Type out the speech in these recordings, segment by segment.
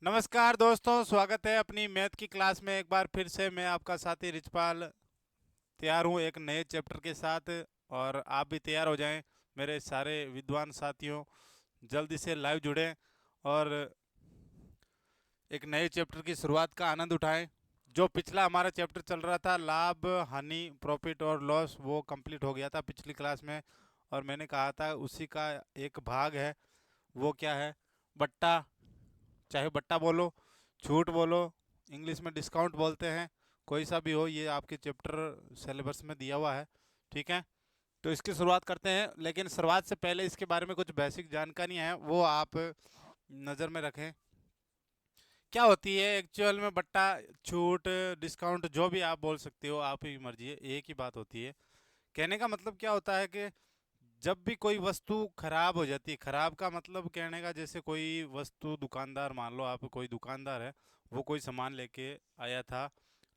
नमस्कार दोस्तों, स्वागत है अपनी मैथ की क्लास में। एक बार फिर से मैं आपका साथी रिचपाल तैयार हूँ एक नए चैप्टर के साथ। और आप भी तैयार हो जाएं मेरे सारे विद्वान साथियों, जल्दी से लाइव जुड़ें और एक नए चैप्टर की शुरुआत का आनंद उठाएं। जो पिछला हमारा चैप्टर चल रहा था, लाभ हानि प्रॉफिट और लॉस, वो कंप्लीट हो गया था पिछली क्लास में। और मैंने कहा था उसी का एक भाग है, वो क्या है? बट्टा। चाहे बट्टा बोलो, छूट बोलो, इंग्लिश में डिस्काउंट बोलते हैं, कोई सा भी हो, ये आपके चैप्टर सिलेबस में दिया हुआ है। ठीक है, तो इसकी शुरुआत करते हैं। लेकिन शुरुआत से पहले इसके बारे में कुछ बेसिक जानकारी है, वो आप नज़र में रखें। क्या होती है एक्चुअल में बट्टा, छूट, डिस्काउंट, जो भी आप बोल सकते हो, आप ही मर्जी है, एक ही बात होती है। कहने का मतलब क्या होता है कि जब भी कोई वस्तु खराब हो जाती है, खराब का मतलब कहने का, जैसे कोई वस्तु दुकानदार, मान लो आप कोई दुकानदार है, वो कोई सामान लेके आया था,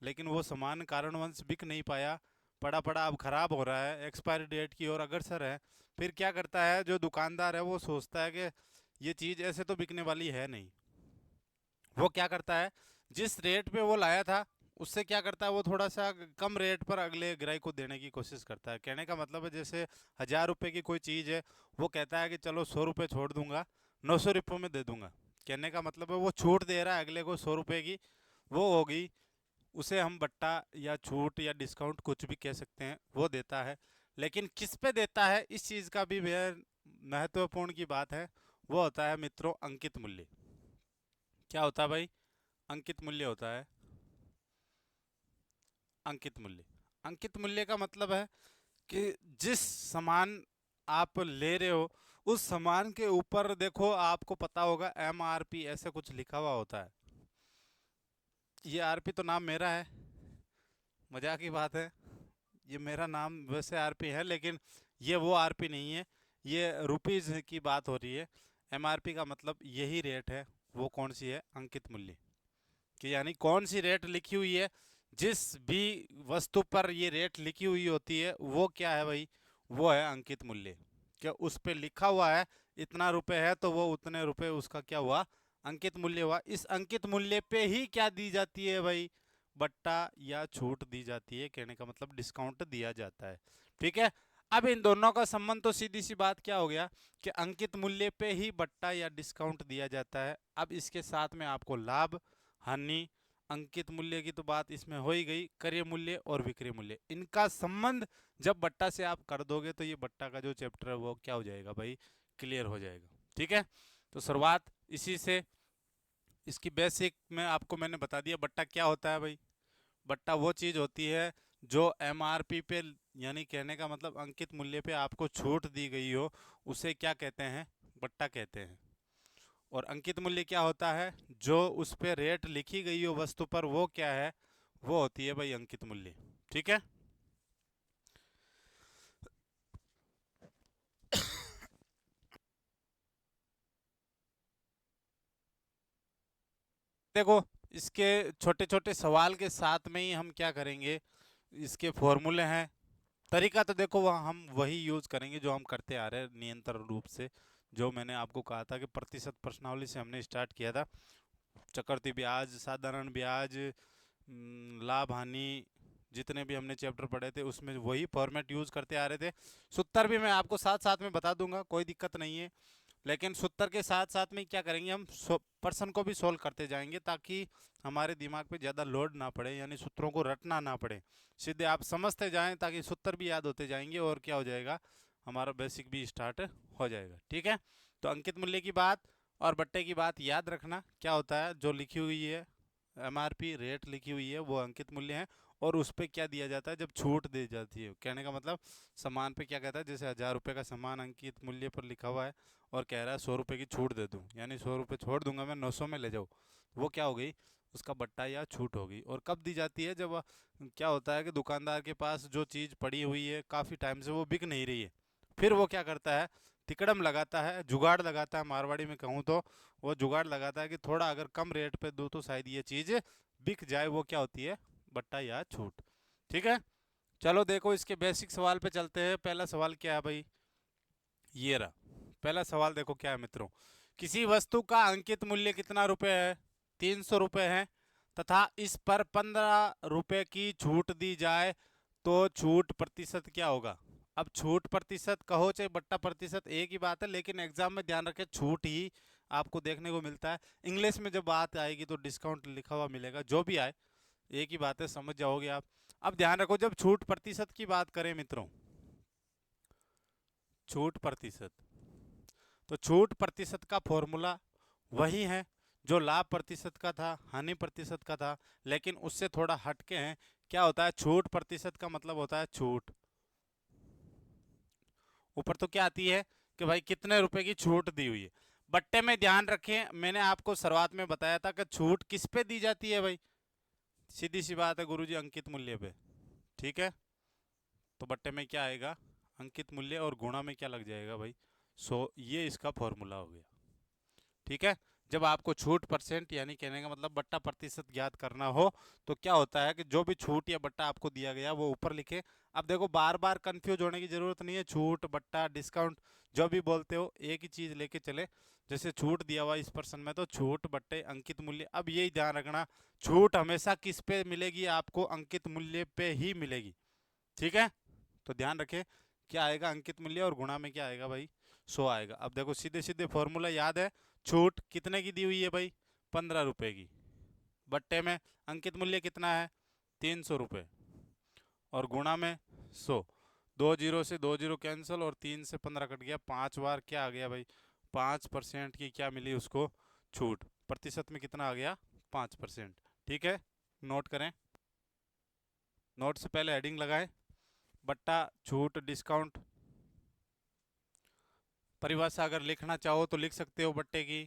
लेकिन वो सामान कारणवश बिक नहीं पाया, पड़ा पड़ा अब खराब हो रहा है, एक्सपायरी डेट की ओर अग्रसर है। फिर क्या करता है जो दुकानदार है, वो सोचता है कि ये चीज़ ऐसे तो बिकने वाली है नहीं। वो क्या करता है, जिस रेट पे वो लाया था उससे क्या करता है, वो थोड़ा सा कम रेट पर अगले ग्राहक को देने की कोशिश करता है। कहने का मतलब है, जैसे 1,000 रुपये की कोई चीज़ है, वो कहता है कि चलो 100 रुपये छोड़ दूंगा, 900 रुपये में दे दूंगा। कहने का मतलब है वो छूट दे रहा है अगले को 100 रुपये की। वो होगी, उसे हम बट्टा या छूट या डिस्काउंट कुछ भी कह सकते हैं, वो देता है। लेकिन किस पे देता है, इस चीज़ का भी बेहद महत्वपूर्ण की बात है। वो होता है मित्रों अंकित मूल्य। क्या होता है भाई? अंकित मूल्य होता है। अंकित मूल्य, अंकित मूल्य का मतलब है कि जिस सामान आप ले रहे हो, उस सामान के ऊपर देखो, आपको पता होगा MRP ऐसे कुछ लिखा हुआ होता है। ये आरपी तो नाम मेरा है, मजाक की बात है। ये मेरा नाम वैसे आरपी है, लेकिन ये वो आरपी नहीं है, ये रुपीज की बात हो रही है। MRP का मतलब यही रेट है। वो कौन सी है? अंकित मूल्य। कि यानी कौन सी रेट लिखी हुई है, जिस भी वस्तु पर ये रेट लिखी हुई होती है, वो क्या है भाई? वो है अंकित मूल्य। क्या उस पे लिखा हुआ है इतना रुपए है, तो वो उतने रुपए उसका क्या हुआ? अंकित मूल्य हुआ। इस अंकित मूल्य पे ही क्या दी जाती है भाई? बट्टा या छूट दी जाती है। कहने का मतलब डिस्काउंट दिया जाता है। ठीक है, अब इन दोनों का संबंध तो सीधी सी बात क्या हो गया कि अंकित मूल्य पे ही बट्टा या डिस्काउंट दिया जाता है। अब इसके साथ में आपको लाभ हानि, अंकित मूल्य की तो बात इसमें हो ही गई, क्रय मूल्य और विक्रय मूल्य, इनका संबंध जब बट्टा से आप कर दोगे, तो ये बट्टा का जो चैप्टर है वो क्या हो जाएगा भाई? क्लियर हो जाएगा। ठीक है, तो शुरुआत इसी से। इसकी बेसिक में आपको मैंने बता दिया बट्टा क्या होता है भाई। बट्टा वो चीज़ होती है जो MRP पे, यानी कहने का मतलब अंकित मूल्य पे आपको छूट दी गई हो, उसे क्या कहते हैं? बट्टा कहते हैं। और अंकित मूल्य क्या होता है? जो उस पे रेट लिखी गई हो वस्तु पर, वो क्या है? वो होती है भाई अंकित मूल्य। ठीक है, देखो, इसके छोटे छोटे सवाल के साथ में ही हम क्या करेंगे, इसके फॉर्मूले हैं। तरीका तो देखो, वह हम वही यूज करेंगे जो हम करते आ रहे हैं निरंतर रूप से। जो मैंने आपको कहा था कि प्रतिशत प्रश्नावली से हमने स्टार्ट किया था, चक्रवृद्धि ब्याज, साधारण ब्याज, लाभ हानि, जितने भी हमने चैप्टर पढ़े थे उसमें वही फॉर्मेट यूज करते आ रहे थे। सूत्र भी मैं आपको साथ साथ में बता दूंगा, कोई दिक्कत नहीं है। लेकिन सूत्र के साथ साथ में क्या करेंगे, हम प्रश्न को भी सोल्व करते जाएंगे, ताकि हमारे दिमाग पे ज़्यादा लोड ना पड़े, यानी सूत्रों को रटना ना पड़े, सीधे आप समझते जाएं, ताकि सूत्र भी याद होते जाएंगे और क्या हो जाएगा, हमारा बेसिक भी स्टार्ट हो जाएगा। ठीक है, तो अंकित मूल्य की बात और बट्टे की बात याद रखना। क्या होता है, जो लिखी हुई है MRP रेट लिखी हुई है, वो अंकित मूल्य है। और उस पर क्या दिया जाता है जब छूट दी जाती है? कहने का मतलब सामान पे क्या कहता है, जैसे 1,000 रुपये का सामान अंकित मूल्य पर लिखा हुआ है और कह रहा है 100 रुपये की छूट दे दूँ, यानी 100 रुपये छोड़ दूंगा मैं, 900 में ले जाऊँ, वो क्या हो गई? उसका बट्टा या छूट होगी। और कब दी जाती है? जब क्या होता है कि दुकानदार के पास जो चीज़ पड़ी हुई है काफ़ी टाइम से, वो बिक नहीं रही है, फिर वो क्या करता है? तिकड़म लगाता है, जुगाड़ लगाता है, मारवाड़ी में कहूँ तो वो जुगाड़ लगाता है कि थोड़ा अगर कम रेट पे दूँ तो शायद ये चीज़ बिक जाए। वो क्या होती है? बट्टा या छूट। ठीक है, चलो देखो इसके बेसिक सवाल पे चलते हैं। पहला सवाल क्या है भाई? ये रहा पहला सवाल। देखो क्या है मित्रों, किसी वस्तु का अंकित मूल्य कितना रुपए है? ₹300 है तथा इस पर 15 रुपए की छूट दी जाए तो छूट प्रतिशत क्या होगा। अब छूट प्रतिशत कहो चाहे बट्टा प्रतिशत एक ही बात है, लेकिन एग्जाम में ध्यान रखें छूट ही आपको देखने को मिलता है। इंग्लिश में जब बात आएगी तो डिस्काउंट लिखा हुआ मिलेगा, जो भी आए एक ही बात है, समझ जाओगे आप। अब ध्यान रखो जब छूट प्रतिशत की बात करें मित्रों, छूट प्रतिशत, तो छूट प्रतिशत का फॉर्मूला वही है जो लाभ प्रतिशत का था, हानि प्रतिशत का था, लेकिन उससे थोड़ा हटके हैं। क्या होता है छूट प्रतिशत का मतलब होता है छूट, ऊपर तो क्या आती है कि भाई कितने रुपए की छूट दी हुई है। बट्टे में ध्यान रखें, मैंने आपको शुरुआत में बताया था कि छूट किस पे दी जाती है भाई, सीधी सी बात है गुरुजी, अंकित मूल्य पे। ठीक है, तो बट्टे में क्या आएगा, अंकित मूल्य, और गुणा में क्या लग जाएगा भाई, 100। ये इसका फॉर्मूला हो गया। ठीक है, जब आपको छूट परसेंट यानी कहने का मतलब बट्टा प्रतिशत ज्ञात करना हो तो क्या होता है कि जो भी छूट या बट्टा आपको दिया गया वो ऊपर लिखे। अब देखो बार बार कंफ्यूज होने की जरूरत नहीं है, छूट बट्टा डिस्काउंट जो भी बोलते हो एक ही चीज लेके चले। जैसे छूट दिया हुआ इस पर्सन में तो छूट बट्टे अंकित मूल्य। अब यही ध्यान रखना छूट हमेशा किस पे मिलेगी, आपको अंकित मूल्य पे ही मिलेगी। ठीक है, तो ध्यान रखें क्या आएगा अंकित मूल्य, और गुणा में क्या आएगा भाई, 100 आएगा। अब देखो सीधे सीधे फॉर्मूला याद है, छूट कितने की दी हुई है भाई, 15 रुपए की, बट्टे में अंकित मूल्य कितना है, 300 रुपये, और गुणा में 100। 2 जीरो से 2 जीरो कैंसिल और 3 से 15 कट गया, 5 बार क्या आ गया भाई, 5% की क्या मिली उसको छूट। प्रतिशत में कितना आ गया, 5%। ठीक है, नोट करें, नोट से पहले हेडिंग लगाएं, बट्टा छूट डिस्काउंट। परिभाषा अगर लिखना चाहो तो लिख सकते हो बट्टे की,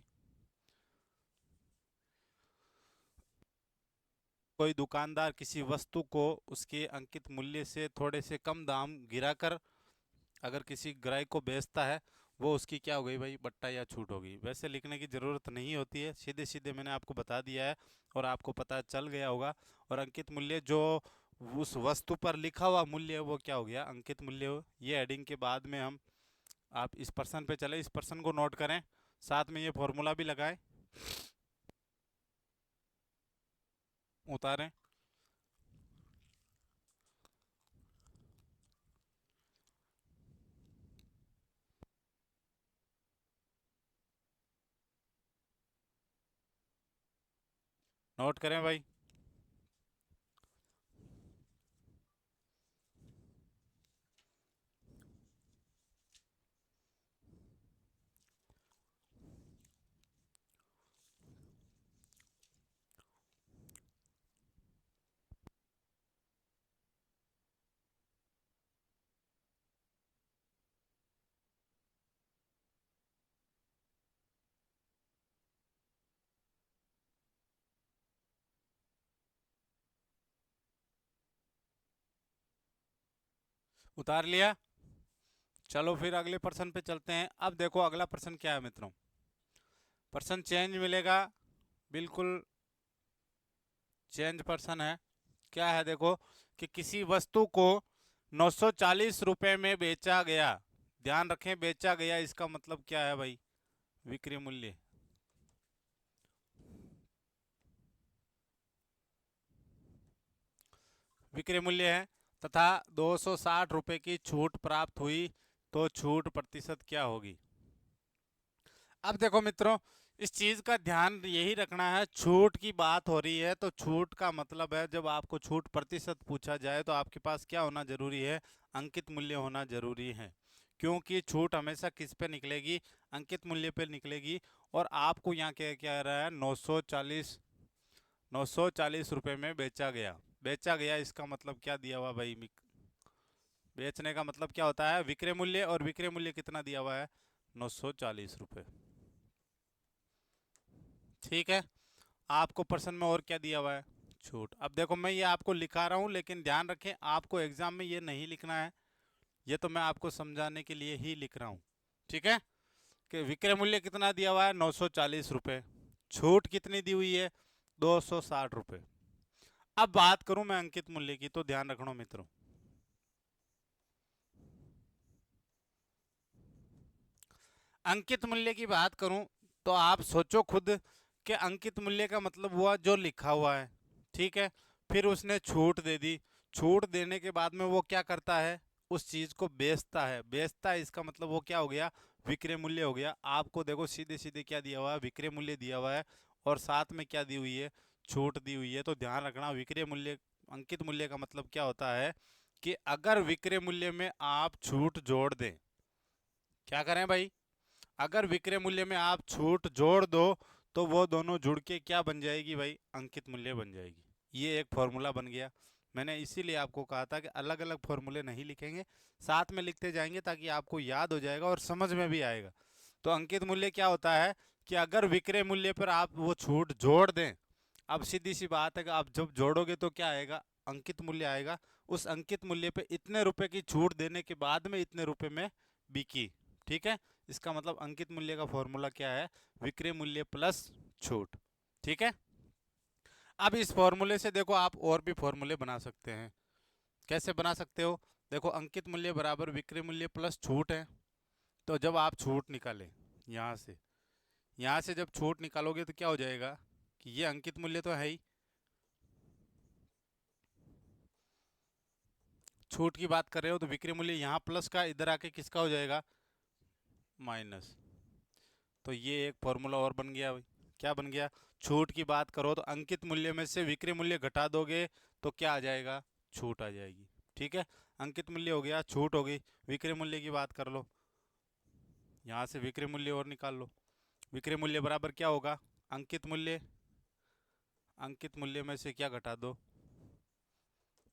कोई दुकानदार किसी वस्तु को उसके अंकित मूल्य से थोड़े से कम दाम गिराकर अगर किसी ग्राहक को बेचता है, वो उसकी क्या हो गई भाई, बट्टा या छूट होगी। वैसे लिखने की ज़रूरत नहीं होती है, सीधे सीधे मैंने आपको बता दिया है और आपको पता चल गया होगा। और अंकित मूल्य जो उस वस्तु पर लिखा हुआ मूल्य है वो क्या हो गया, अंकित मूल्य। ये हेडिंग के बाद में हम आप इस पर्सन पे चले, इस पर्सन को नोट करें, साथ में ये फॉर्मूला भी लगाएं, उतारें। नोट करें भाई, उतार लिया। चलो फिर अगले पर्सन पे चलते हैं। अब देखो अगला पर्सन क्या है मित्रों, पर्सन चेंज मिलेगा, बिल्कुल चेंज पर्सन है। क्या है देखो कि किसी वस्तु को 940 रुपये में बेचा गया, ध्यान रखें बेचा गया, इसका मतलब क्या है भाई, विक्रय मूल्य। विक्रय मूल्य है तथा 260 रुपये की छूट प्राप्त हुई तो छूट प्रतिशत क्या होगी। अब देखो मित्रों इस चीज का ध्यान यही रखना है, छूट की बात हो रही है तो छूट का मतलब है जब आपको छूट प्रतिशत पूछा जाए तो आपके पास क्या होना जरूरी है, अंकित मूल्य होना जरूरी है। क्योंकि छूट हमेशा किस पे निकलेगी, अंकित मूल्य पे निकलेगी। और आपको यहाँ क्या कह रहा है, 940 रुपये में बेचा गया, बेचा गया इसका मतलब क्या दिया हुआ भाई, बेचने का मतलब क्या होता है, विक्रय मूल्य, और विक्रय मूल्य कितना दिया हुआ है, 940 रुपये। ठीक है, आपको प्रश्न में और क्या दिया हुआ है, छूट। अब देखो मैं ये आपको लिखा रहा हूँ, लेकिन ध्यान रखें आपको एग्जाम में ये नहीं लिखना है, ये तो मैं आपको समझाने के लिए ही लिख रहा हूँ। ठीक है, कि विक्रय मूल्य कितना दिया हुआ है, 940 रुपये, छूट कितनी दी हुई है, 260 रुपये। अब बात करूं मैं अंकित मूल्य की, तो ध्यान रखना मित्रों, अंकित मूल्य की बात करूं तो आप सोचो खुद कि अंकित मूल्य का मतलब हुआ जो लिखा हुआ है, ठीक है। फिर उसने छूट दे दी, छूट देने के बाद में वो क्या करता है, उस चीज को बेचता है। बेचता है इसका मतलब वो क्या हो गया, विक्रय मूल्य हो गया। आपको देखो सीधे सीधे क्या दिया हुआ है, विक्रय मूल्य दिया हुआ है, और साथ में क्या दी हुई है, छूट दी हुई है। तो ध्यान रखना, विक्रय मूल्य अंकित मूल्य का मतलब क्या होता है कि अगर विक्रय मूल्य में आप छूट जोड़ दें, क्या करें भाई, अगर विक्रय मूल्य में आप छूट जोड़ दो तो वो दोनों जुड़ के क्या बन जाएगी भाई, अंकित मूल्य बन जाएगी। ये एक फॉर्मूला बन गया। मैंने इसीलिए आपको कहा था कि अलग अलग फॉर्मूले नहीं लिखेंगे, साथ में लिखते जाएंगे ताकि आपको याद हो जाएगा और समझ में भी आएगा। तो अंकित मूल्य क्या होता है कि अगर विक्रय मूल्य पर आप वो छूट जोड़ दें, अब सीधी सी बात है कि आप जब जोड़ोगे तो क्या आएगा, अंकित मूल्य आएगा। उस अंकित मूल्य पे इतने रुपए की छूट देने के बाद में इतने रुपए में बिकी, ठीक है। इसका मतलब अंकित मूल्य का फॉर्मूला क्या है, विक्रय मूल्य प्लस छूट, ठीक है। अब इस फॉर्मूले से देखो आप और भी फॉर्मूले बना सकते हैं। कैसे बना सकते हो, देखो अंकित मूल्य बराबर विक्रय मूल्य प्लस छूट है। तो जब आप छूट निकालें यहाँ से जब छूट निकालोगे तो क्या हो जाएगा कि ये अंकित मूल्य तो है ही, छूट की बात कर रहे हो तो विक्रय मूल्य यहाँ प्लस का, इधर आके किसका हो जाएगा, माइनस। तो ये एक फॉर्मूला और बन गया भाई। क्या बन गया, छूट की बात करो तो अंकित मूल्य में से विक्रय मूल्य घटा दोगे तो क्या आ जाएगा, छूट आ जाएगी, ठीक है। अंकित मूल्य हो गया, छूट हो गई, विक्रय मूल्य की बात कर लो, यहाँ से विक्रय मूल्य और निकाल लो। विक्रय मूल्य बराबर क्या होगा, अंकित मूल्य, अंकित मूल्य में से क्या घटा दो,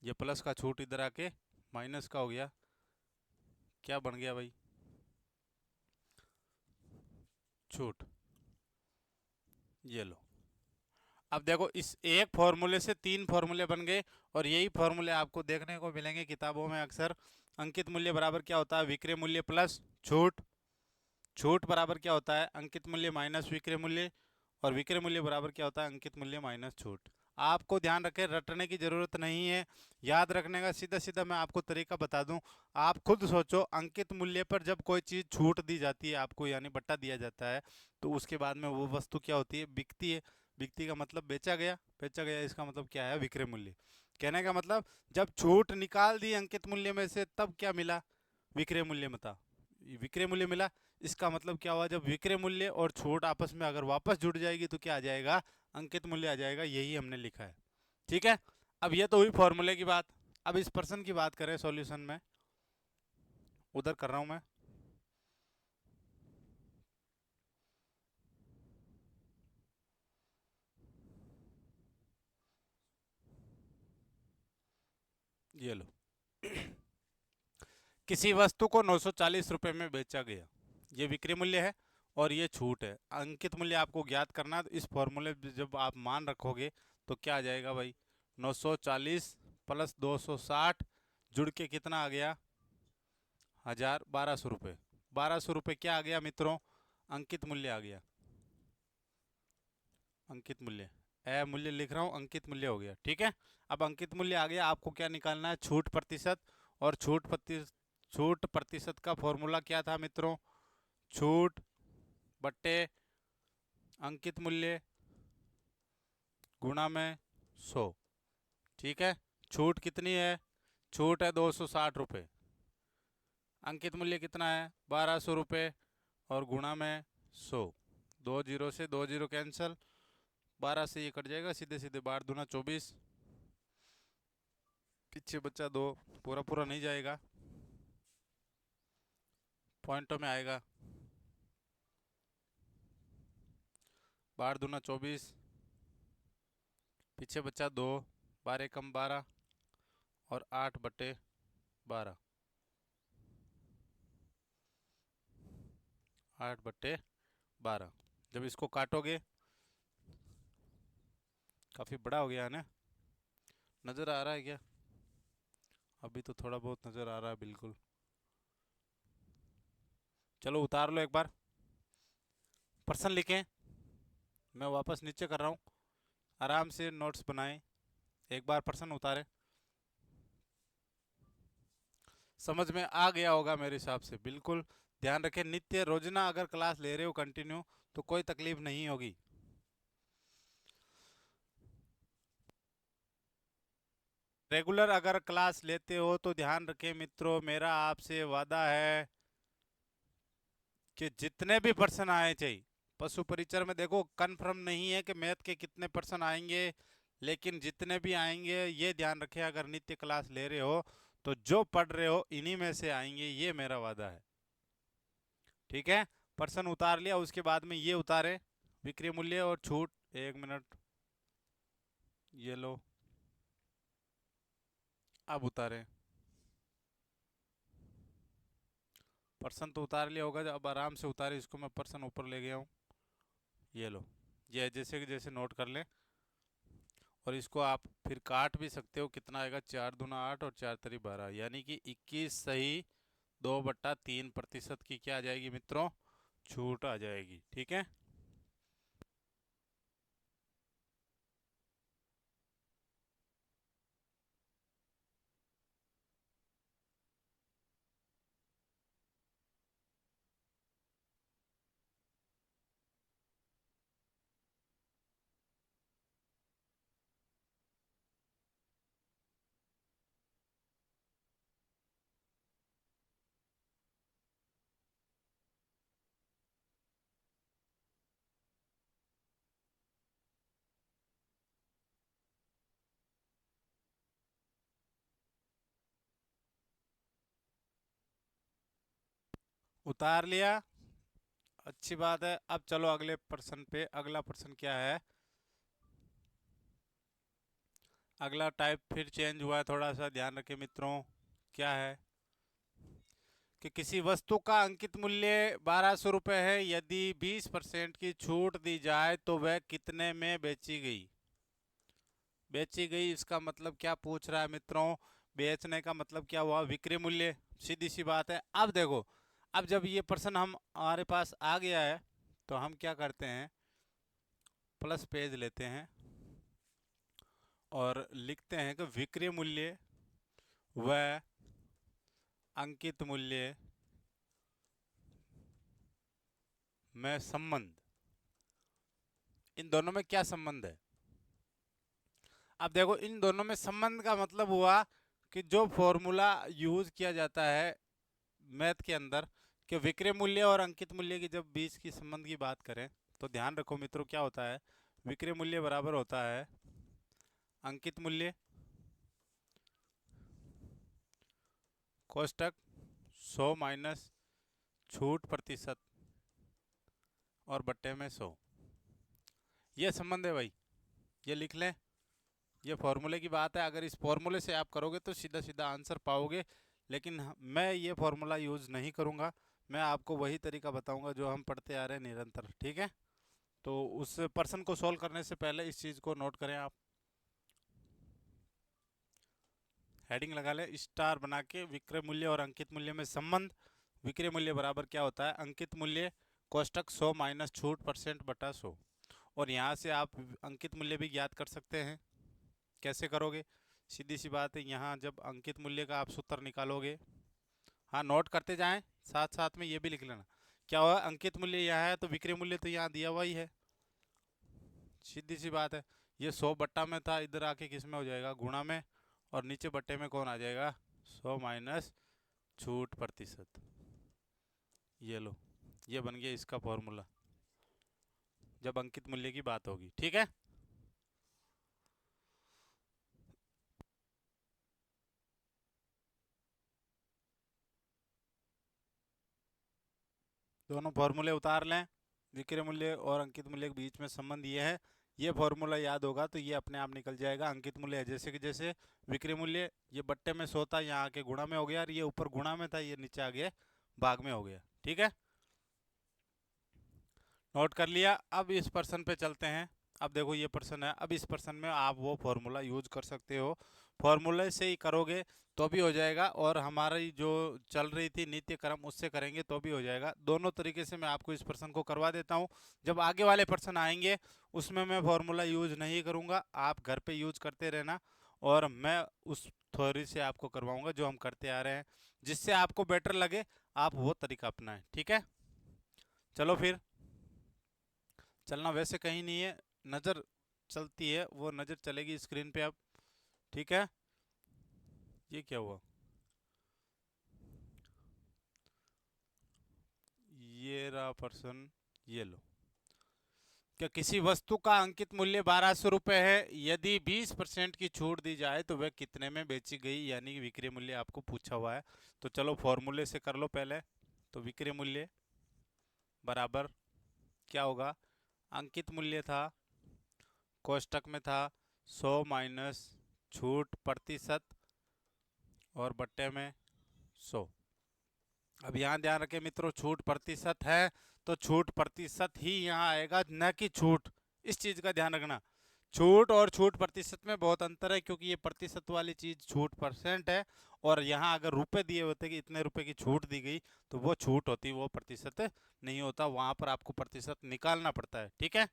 ये प्लस का छूट इधर आके माइनस का हो गया, क्या बन गया भाई, छूट। ये लो, अब देखो इस एक फॉर्मूले से तीन फॉर्मूले बन गए, और यही फॉर्मूले आपको देखने को मिलेंगे किताबों में अक्सर। अंकित मूल्य बराबर क्या होता है, विक्रय मूल्य प्लस छूट, छूट बराबर क्या होता है, अंकित मूल्य माइनस विक्रय मूल्य, और विक्रय मूल्य बराबर क्या होता है, अंकित मूल्य माइनस छूट। आपको ध्यान रखें, रटने की जरूरत नहीं है, याद रखने का सीधा सीधा मैं आपको तरीका बता दूं। आप खुद सोचो, अंकित मूल्य पर जब कोई चीज छूट दी जाती है आपको, यानी बट्टा दिया जाता है, तो उसके बाद में वो वस्तु क्या होती है, बिकती है। बिकती का मतलब बेचा गया, बेचा गया इसका मतलब क्या है, विक्रय मूल्य। कहने का मतलब जब छूट निकाल दी अंकित मूल्य में से तब क्या मिला, विक्रय मूल्य में था, विक्रय मूल्य मिला। इसका मतलब क्या हुआ, जब विक्रय मूल्य और छूट आपस में अगर वापस जुड़ जाएगी तो क्या आ जाएगा, अंकित मूल्य आ जाएगा। यही हमने लिखा है, ठीक है। अब ये तो हुई फॉर्मूले की बात। अब इस प्रश्न की बात करें सॉल्यूशन में, उधर कर रहा हूं मैं। ये लो, किसी वस्तु को 940 रुपये में बेचा गया, ये विक्रय मूल्य है और ये छूट है। अंकित मूल्य आपको ज्ञात करना है, तो इस फॉर्मूले पे जब आप मान रखोगे तो क्या आ जाएगा भाई, 940 प्लस 260 जुड़ के कितना आ गया, 1200 रुपये। 1200 रुपये क्या आ गया मित्रों, अंकित मूल्य आ गया। अंकित मूल्य, ए मूल्य लिख रहा हूँ, अंकित मूल्य हो गया, ठीक है। अब अंकित मूल्य आ गया, आपको क्या निकालना है, छूट प्रतिशत। और छूट प्रतिशत का फॉर्मूला क्या था मित्रों, छूट बट्टे अंकित मूल्य गुणा में 100, ठीक है। छूट कितनी है, छूट है 260 रुपये, अंकित मूल्य कितना है 1200 रुपये, और गुणा में 100, दो जीरो से दो जीरो कैंसिल, 12 से ये कट जाएगा, सीधे सीधे 12 दूना 24, पीछे बच्चा 2, पूरा पूरा नहीं जाएगा, पॉइंटों में आएगा, 12 दूना 24, पीछे बच्चा 2, 12 कम 12, और 8/12, 8/12। जब इसको काटोगे, काफ़ी बड़ा हो गया है ना, नज़र आ रहा है क्या, अभी तो थोड़ा बहुत नज़र आ रहा है बिल्कुल। चलो उतार लो एक बार, प्रश्न लिखें, मैं वापस नीचे कर रहा हूँ, आराम से नोट्स बनाएं, एक बार प्रश्न उतारें। समझ में आ गया होगा मेरे हिसाब से, बिल्कुल ध्यान रखें, नित्य रोजना अगर क्लास ले रहे हो कंटिन्यू तो कोई तकलीफ नहीं होगी। रेगुलर अगर क्लास लेते हो तो ध्यान रखें मित्रों, मेरा आपसे वादा है कि जितने भी पर्सन आए चाहिए पशु परिचर में, देखो कंफर्म नहीं है कि मैथ के कितने पर्सन आएंगे, लेकिन जितने भी आएंगे ये ध्यान रखें, अगर नित्य क्लास ले रहे हो तो जो पढ़ रहे हो इन्हीं में से आएंगे, ये मेरा वादा है। ठीक है, पर्सन उतार लिया, उसके बाद में ये उतारे विक्रय मूल्य और छूट। 1 मिनट, ये लो, अब उतारे। पर्सन तो उतार लिया होगा, अब आराम से उतारे इसको, मैं पर्सन ऊपर ले गया हूँ, ये लो। ये जैसे कि जैसे नोट कर लें, और इसको आप फिर काट भी सकते हो, कितना आएगा, 4 दूना 8 और 4 3 12, यानी कि 21 सही 2/3% की क्या आ जाएगी मित्रों, छूट आ जाएगी। ठीक है, उतार लिया, अच्छी बात है। अब चलो अगले प्रश्न पे। अगला प्रश्न क्या है, अगला टाइप फिर चेंज हुआ है, थोड़ा सा ध्यान रखें मित्रों। क्या है कि किसी वस्तु का अंकित मूल्य 1200 रुपये है, यदि 20% की छूट दी जाए तो वह कितने में बेची गई। बेची गई, इसका मतलब क्या पूछ रहा है मित्रों, बेचने का मतलब क्या हुआ, विक्रय मूल्य। सीधी सी बात है। अब देखो, अब जब ये प्रश्न हम हमारे पास आ गया है तो हम क्या करते हैं, प्लस पेज लेते हैं और लिखते हैं कि विक्रय मूल्य व अंकित मूल्य में संबंध, इन दोनों में क्या संबंध है। अब देखो, इन दोनों में संबंध का मतलब हुआ कि जो फॉर्मूला यूज किया जाता है मैथ के अंदर, कि विक्रय मूल्य और अंकित मूल्य की जब बीच की संबंध की बात करें तो ध्यान रखो मित्रों, क्या होता है, विक्रय मूल्य बराबर होता है अंकित मूल्य कोष्टक 100 माइनस छूट प्रतिशत और बट्टे में 100। ये संबंध है भाई, ये लिख लें, ये फॉर्मूले की बात है। अगर इस फॉर्मूले से आप करोगे तो सीधा सीधा आंसर पाओगे, लेकिन मैं ये फॉर्मूला यूज़ नहीं करूँगा, मैं आपको वही तरीका बताऊंगा जो हम पढ़ते आ रहे हैं निरंतर। ठीक है, तो उस पर्सन को सॉल्व करने से पहले इस चीज़ को नोट करें आप, हेडिंग लगा लें स्टार बना के, विक्रय मूल्य और अंकित मूल्य में संबंध। विक्रय मूल्य बराबर क्या होता है, अंकित मूल्य कोष्टक 100 माइनस छूट परसेंट बटा 100। और यहाँ से आप अंकित मूल्य भी ज्ञात कर सकते हैं। कैसे करोगे, सीधी सी बात है, यहाँ जब अंकित मूल्य का आप सूत्र निकालोगे, हाँ नोट करते जाएं, साथ साथ में ये भी लिख लेना। क्या हुआ, अंकित मूल्य यहाँ है तो विक्रय मूल्य तो यहाँ दिया हुआ ही है, सीधी सी बात है। ये 100 बट्टा में था, इधर आके किस में हो जाएगा, गुणा में, और नीचे बट्टे में कौन आ जाएगा, 100 माइनस छूट प्रतिशत। ये लो, ये बन गया इसका फॉर्मूला जब अंकित मूल्य की बात होगी। ठीक है, दोनों फॉर्मूले उतार लें, विक्रय मूल्य और अंकित मूल्य के बीच में संबंध ये है, ये फॉर्मूला याद होगा तो ये अपने आप निकल जाएगा। अंकित मूल्य है जैसे कि जैसे, विक्रय मूल्य ये बट्टे में 100 था, यहाँ आके गुणा में हो गया, और ये ऊपर गुणा में था, ये नीचे आ गया भाग में हो गया। ठीक है, नोट कर लिया। अब इस पर्सन पे चलते हैं। अब देखो ये पर्सन है, अब इस पर्सन में आप वो फॉर्मूला यूज कर सकते हो, फॉर्मूले से ही करोगे तो भी हो जाएगा, और हमारी जो चल रही थी नित्य क्रम उससे करेंगे तो भी हो जाएगा। दोनों तरीके से मैं आपको इस पर्सन को करवा देता हूँ। जब आगे वाले पर्सन आएंगे उसमें मैं फॉर्मूला यूज नहीं करूँगा, आप घर पे यूज करते रहना, और मैं उस थ्योरी से आपको करवाऊंगा जो हम करते आ रहे हैं, जिससे आपको बेटर लगे आप वो तरीका अपनाएं। ठीक है, चलो फिर, चलना वैसे कहीं नहीं है, नज़र चलती है, वो नज़र चलेगी स्क्रीन पे अब। ठीक है, ये क्या हुआ, ये रहा पर्सन, ये लो। क्या किसी वस्तु का अंकित मूल्य 1200 रुपये है, यदि 20% की छूट दी जाए तो वह कितने में बेची गई, यानी कि विक्रय मूल्य आपको पूछा हुआ है। तो चलो फॉर्मूले से कर लो पहले। तो विक्रय मूल्य बराबर क्या होगा, अंकित मूल्य था, कोष्टक में था 100 माइनस छूट प्रतिशत और बट्टे में 100। अब यहाँ ध्यान रखें मित्रों, छूट प्रतिशत है तो छूट प्रतिशत ही यहाँ आएगा, न कि छूट। इस चीज का ध्यान रखना, छूट और छूट प्रतिशत में बहुत अंतर है, क्योंकि ये प्रतिशत वाली चीज छूट परसेंट है, और यहाँ अगर रुपए दिए होते कि इतने रुपए की छूट दी गई तो वो छूट होती, वो प्रतिशत नहीं होता, वहां पर आपको प्रतिशत निकालना पड़ता है। ठीक है,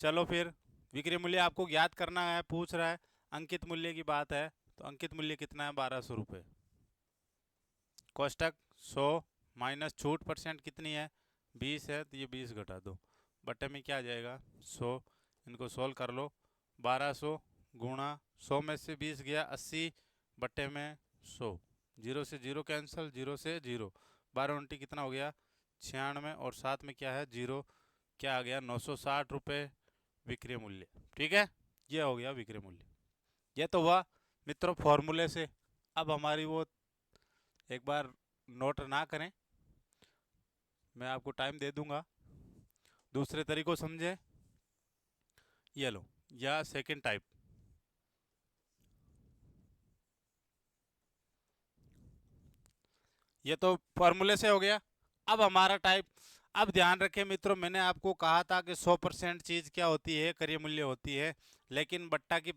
चलो फिर विक्रय मूल्य आपको ज्ञात करना है, पूछ रहा है, अंकित मूल्य की बात है, तो अंकित मूल्य कितना है, 1200 रुपये। कोष्टक 100 माइनस छूट परसेंट कितनी है, 20 है, तो ये 20 घटा दो, बटे में क्या आ जाएगा 100। इनको सोल्व कर लो, 1200 गुणा 100 में से 20 गया 80 बटे में 100, जीरो से जीरो कैंसिल, जीरो से जीरो, 12 कितना हो गया 96, और साथ में क्या है जीरो, क्या आ गया 960 रुपये विक्रय मूल्य। ठीक है, ये हो गया विक्रय मूल्य। ये तो हुआ मित्रों फॉर्मूले से। अब हमारी वो एक बार नोट ना करें, मैं आपको टाइम दे दूंगा, दूसरे तरीकों समझे। ये लो, या सेकंड टाइप, ये तो फॉर्मूले से हो गया। अब हमारा टाइप, अब ध्यान रखें मित्रों, मैंने आपको कहा था कि 100% चीज क्या होती है, क्रय मूल्य होती है, लेकिन बट्टा की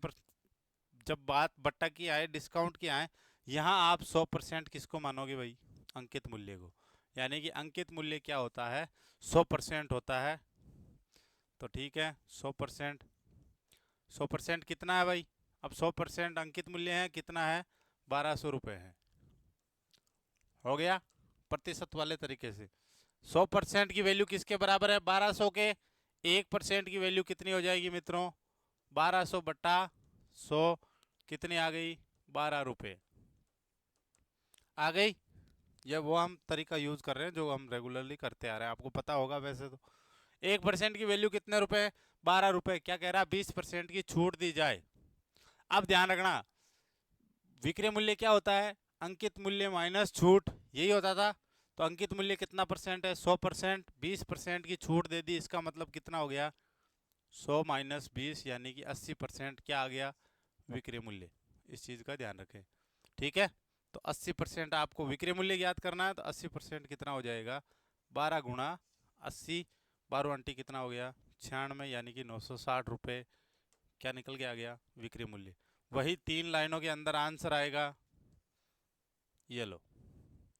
जब बात बट्टा की आए, डिस्काउंट की आए, यहाँ आप 100% किसको मानोगे भाई, अंकित मूल्य को। यानी कि अंकित मूल्य क्या होता है, 100% होता है। तो ठीक है, 100%, 100% कितना है भाई, अब 100% अंकित मूल्य है कितना है, 1200 रुपये है, हो गया प्रतिशत वाले तरीके से। 100% की वैल्यू किसके बराबर है, 1200 के। 1% की वैल्यू कितनी हो जाएगी मित्रों, 1200 बट्टा 100, कितनी आ गई, 12 रुपये आ गई। ये वो हम तरीका यूज कर रहे हैं जो हम रेगुलरली करते आ रहे हैं, आपको पता होगा वैसे तो। 1% की वैल्यू कितने रुपए, 12 रुपए। क्या कह रहा है, 20% की छूट दी जाए। अब ध्यान रखना, विक्रय मूल्य क्या होता है, अंकित मूल्य माइनस छूट, यही होता था। तो अंकित मूल्य कितना परसेंट है, 100%, 20% की छूट दे दी, इसका मतलब कितना हो गया, 100 माइनस 20, यानी कि 80% क्या आ गया, विक्रय मूल्य। इस चीज का ध्यान रखें। ठीक है, तो 80% आपको विक्रय मूल्य ज्ञात करना है, तो 80% कितना हो जाएगा, 12 गुणा 80, 12 कितना हो गया 96, यानी कि 960 रुपये क्या निकल के आ गया, विक्रय मूल्य। वही 3 लाइनों के अंदर आंसर आएगा। ये लो,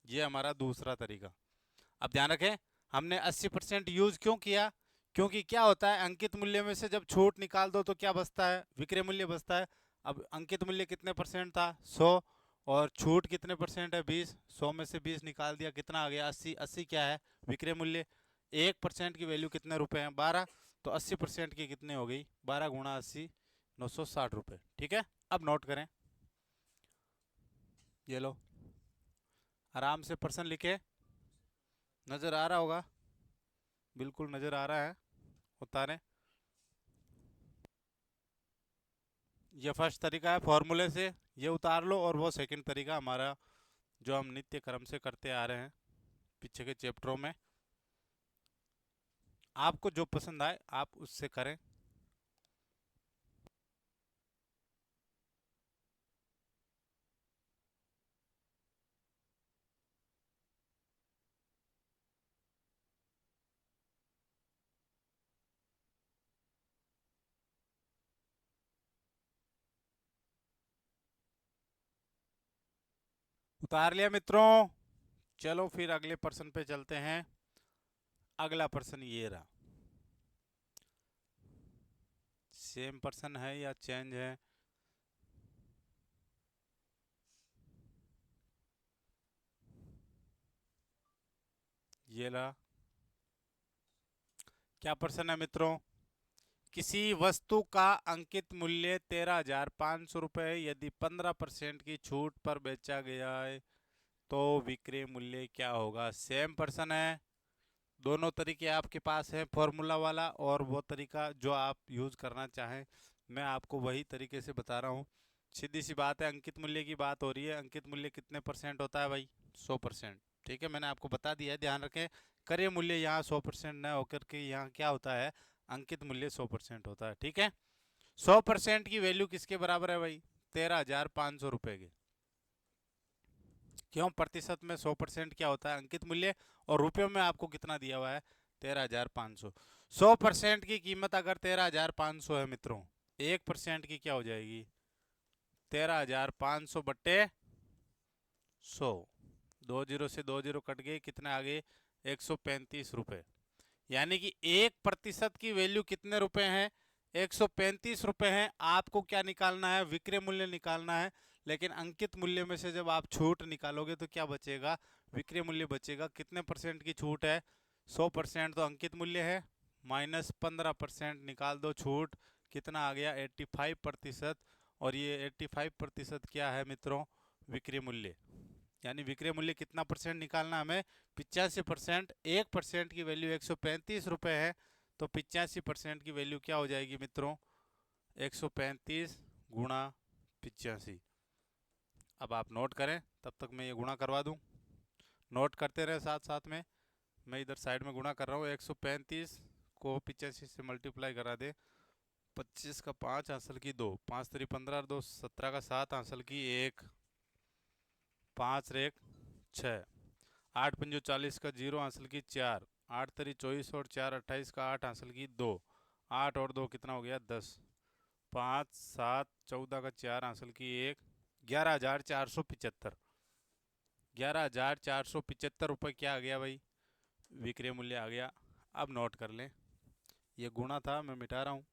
ये हमारा दूसरा तरीका। अब ध्यान रखें, हमने 80% यूज क्यों किया, क्योंकि क्या होता है, अंकित मूल्य में से जब छूट निकाल दो तो क्या बचता है, विक्रय मूल्य बचता है। अब अंकित मूल्य कितने परसेंट था, 100, और छूट कितने परसेंट है, 20, 100 में से 20 निकाल दिया, कितना आ गया 80, 80 क्या है विक्रय मूल्य। 1% की वैल्यू कितने रुपए हैं, 12, तो 80% की कितने हो गई, 12 गुणा 80, 960 रुपये। ठीक है, अब नोट करें, ये लो, आराम से पर्सन लिखे, नजर आ रहा होगा, बिल्कुल नजर आ रहा है, उतारें। ये फर्स्ट तरीका है फॉर्मूले से, ये उतार लो, और वो सेकंड तरीका हमारा जो हम नित्य क्रम से करते आ रहे हैं पीछे के चैप्टरों में। आपको जो पसंद आए आप उससे करें। उतार लिया मित्रों, चलो फिर अगले पर्सन पे चलते हैं। अगला पर्सन ये रहा, सेम पर्सन है या चेंज है, ये रहा। क्या पर्सन है मित्रों, किसी वस्तु का अंकित मूल्य 13,500 रुपये यदि 15% की छूट पर बेचा गया है तो विक्रय मूल्य क्या होगा। सेम पर्सन है, दोनों तरीके आपके पास है, फॉर्मूला वाला और वो तरीका जो आप यूज करना चाहें। मैं आपको वही तरीके से बता रहा हूँ। सीधी सी बात है, अंकित मूल्य की बात हो रही है। अंकित मूल्य कितने परसेंट होता है भाई? 100%। ठीक है, मैंने आपको बता दिया है, ध्यान रखें। क्रय मूल्य यहाँ 100% न होकर के यहाँ क्या होता है, अंकित मूल्य 100% होता है। ठीक है, 100% की वैल्यू किसके बराबर है भाई? 13,500 रुपये के। क्यों? प्रतिशत में 100% क्या होता है? अंकित मूल्य। और रुपयों में आपको कितना दिया हुआ है? 13,500। 100% की कीमत अगर 13,500 है मित्रों, 1% की क्या हो जाएगी? 13,500 बट्टे 100। 2 जीरो से 2 जीरो कट गए, कितने आ गए? 135 रुपये। यानी कि 1% की वैल्यू कितने रुपए हैं? 135 रुपये हैं। आपको क्या निकालना है? विक्रय मूल्य निकालना है। लेकिन अंकित मूल्य में से जब आप छूट निकालोगे तो क्या बचेगा? विक्रय मूल्य बचेगा। कितने परसेंट की छूट है? 100%। तो अंकित मूल्य है माइनस 15% निकाल दो छूट, कितना आ गया? 85%। और ये 85% क्या है मित्रों? विक्रय मूल्य। यानी विक्रय मूल्य कितना परसेंट निकालना हमें? 85%। 1% की वैल्यू 135 रुपये है, तो 85% की वैल्यू क्या हो जाएगी मित्रों? 135 गुणा 85। अब आप नोट करें, तब तक मैं ये गुणा करवा दूं। नोट करते रहे साथ साथ में, मैं इधर साइड में गुणा कर रहा हूँ। 135 को 85 से मल्टीप्लाई करा दे। 25 का 5 हासिल की 2, 5 3 15 और 2 17 का 7 हासिल की 1, 5 रेक 6, 8 पंजो 40 का 0 हासिल की 4, 8 तरी 24 और 4 28 का 8 हासिल की 2, 8 और 2 कितना हो गया? 10, 5 7 14 का 4 हासिल की 1, 11,475। 11,475 रुपये क्या आ गया भाई? विक्रय मूल्य आ गया। अब नोट कर लें, ये गुणा था, मैं मिटा रहा हूँ।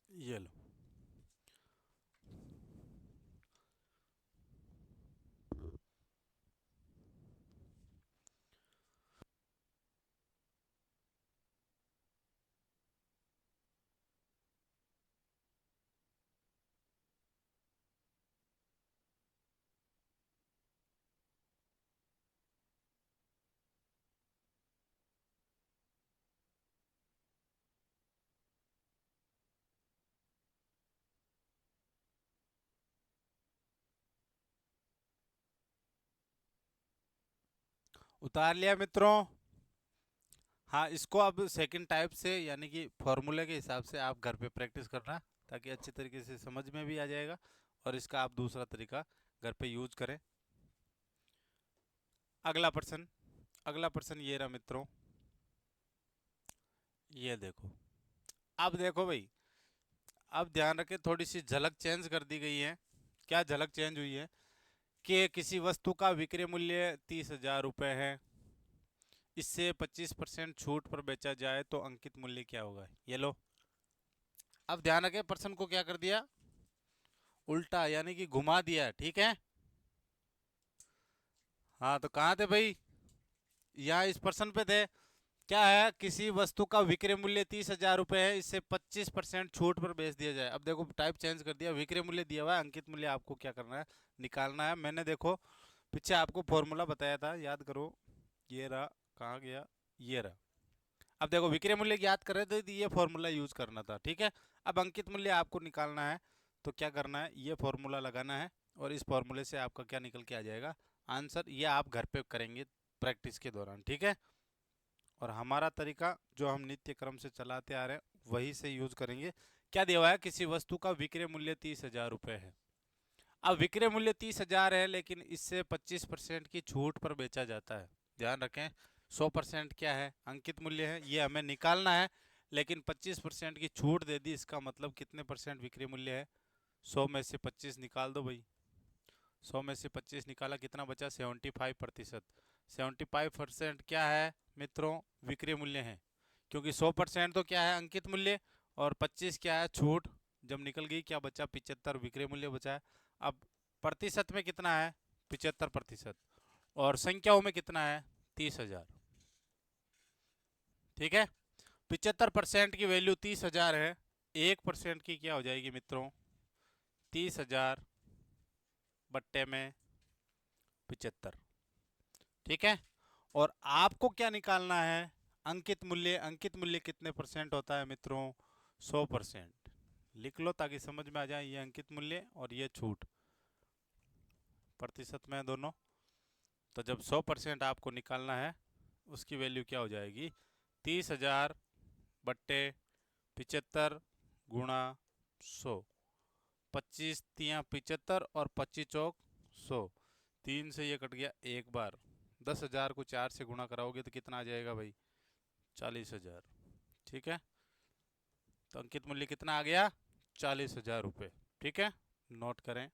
ये लो, उतार लिया मित्रों। हाँ, इसको अब सेकंड टाइप से यानी कि फॉर्मूले के हिसाब से आप घर पे प्रैक्टिस करना, ताकि अच्छी तरीके से समझ में भी आ जाएगा और इसका आप दूसरा तरीका घर पे यूज करें। अगला प्रश्न, अगला प्रश्न ये रहा मित्रों। ये देखो, अब देखो भाई, अब ध्यान रखें, थोड़ी सी झलक चेंज कर दी गई है। क्या झलक चेंज हुई है? कि किसी वस्तु का विक्रय मूल्य 30,000 रुपये है, इससे 25% छूट पर बेचा जाए तो अंकित मूल्य क्या होगा। ये लो, अब ध्यान रखें, प्रश्न को क्या कर दिया? उल्टा, यानी कि घुमा दिया। ठीक है, हाँ तो कहाँ थे भाई? यहाँ इस प्रश्न पे थे। क्या है? किसी वस्तु का विक्रय मूल्य 30,000 रुपये है, इससे 25% छूट पर बेच दिया जाए। अब देखो, टाइप चेंज कर दिया। विक्रय मूल्य दिया हुआ है, अंकित मूल्य आपको क्या करना है? निकालना है। मैंने देखो पीछे आपको फॉर्मूला बताया था, याद करो। ये रहा, कहाँ गया? ये रहा। अब देखो, विक्रय मूल्य याद कर रहे थे तो ये फॉर्मूला यूज करना था। ठीक है, अब अंकित मूल्य आपको निकालना है, तो क्या करना है? ये फॉर्मूला लगाना है और इस फॉर्मूले से आपका क्या निकल के आ जाएगा? आंसर। ये आप घर पे करेंगे प्रैक्टिस के दौरान। ठीक है, और हमारा तरीका जो हम नित्य क्रम से चलाते आ रहे हैं वही से यूज करेंगे। क्या दिया हुआ है? किसी वस्तु का विक्रय मूल्य 30,000 रुपये है। अब विक्रय मूल्य 30,000 है, लेकिन इससे 25% की छूट पर बेचा जाता है। ध्यान रखें, 100% क्या है? अंकित मूल्य है, ये हमें निकालना है। लेकिन 25% की छूट दे दी, इसका मतलब कितने परसेंट विक्रय मूल्य है? 100 में से 25 निकाल दो भाई। 100 में से 25 निकाला, कितना बचा? 75%। 75% क्या है मित्रों? विक्रय मूल्य है। क्योंकि 100% तो क्या है? अंकित मूल्य। और 25 क्या है? छूट। जब निकल गई, क्या बचा? 75 विक्रय मूल्य बचा है। अब प्रतिशत में कितना है? 75%। और संख्याओं में कितना है? 30,000। ठीक है, 75% की वैल्यू 30,000 है। 1% की क्या हो जाएगी मित्रों? 30,000 बट्टे में 75। ठीक है। और आपको क्या निकालना है? अंकित मूल्य। अंकित मूल्य कितने परसेंट होता है मित्रों? 100%। लिख लो ताकि समझ में आ जाए। ये अंकित मूल्य और ये छूट प्रतिशत में दोनों। तो जब 100% आपको निकालना है, उसकी वैल्यू क्या हो जाएगी? 30,000 बट्टे 75 गुणा 100। 25 तियाँ 75 और 25 चौक 100। 3 से ये कट गया एक बार। 10,000 को 4 से गुणा कराओगे तो कितना आ जाएगा भाई? 40,000। ठीक है। तो अंकित मूल्य कितना आ गया? 40,000 रुपये। ठीक है, नोट करें।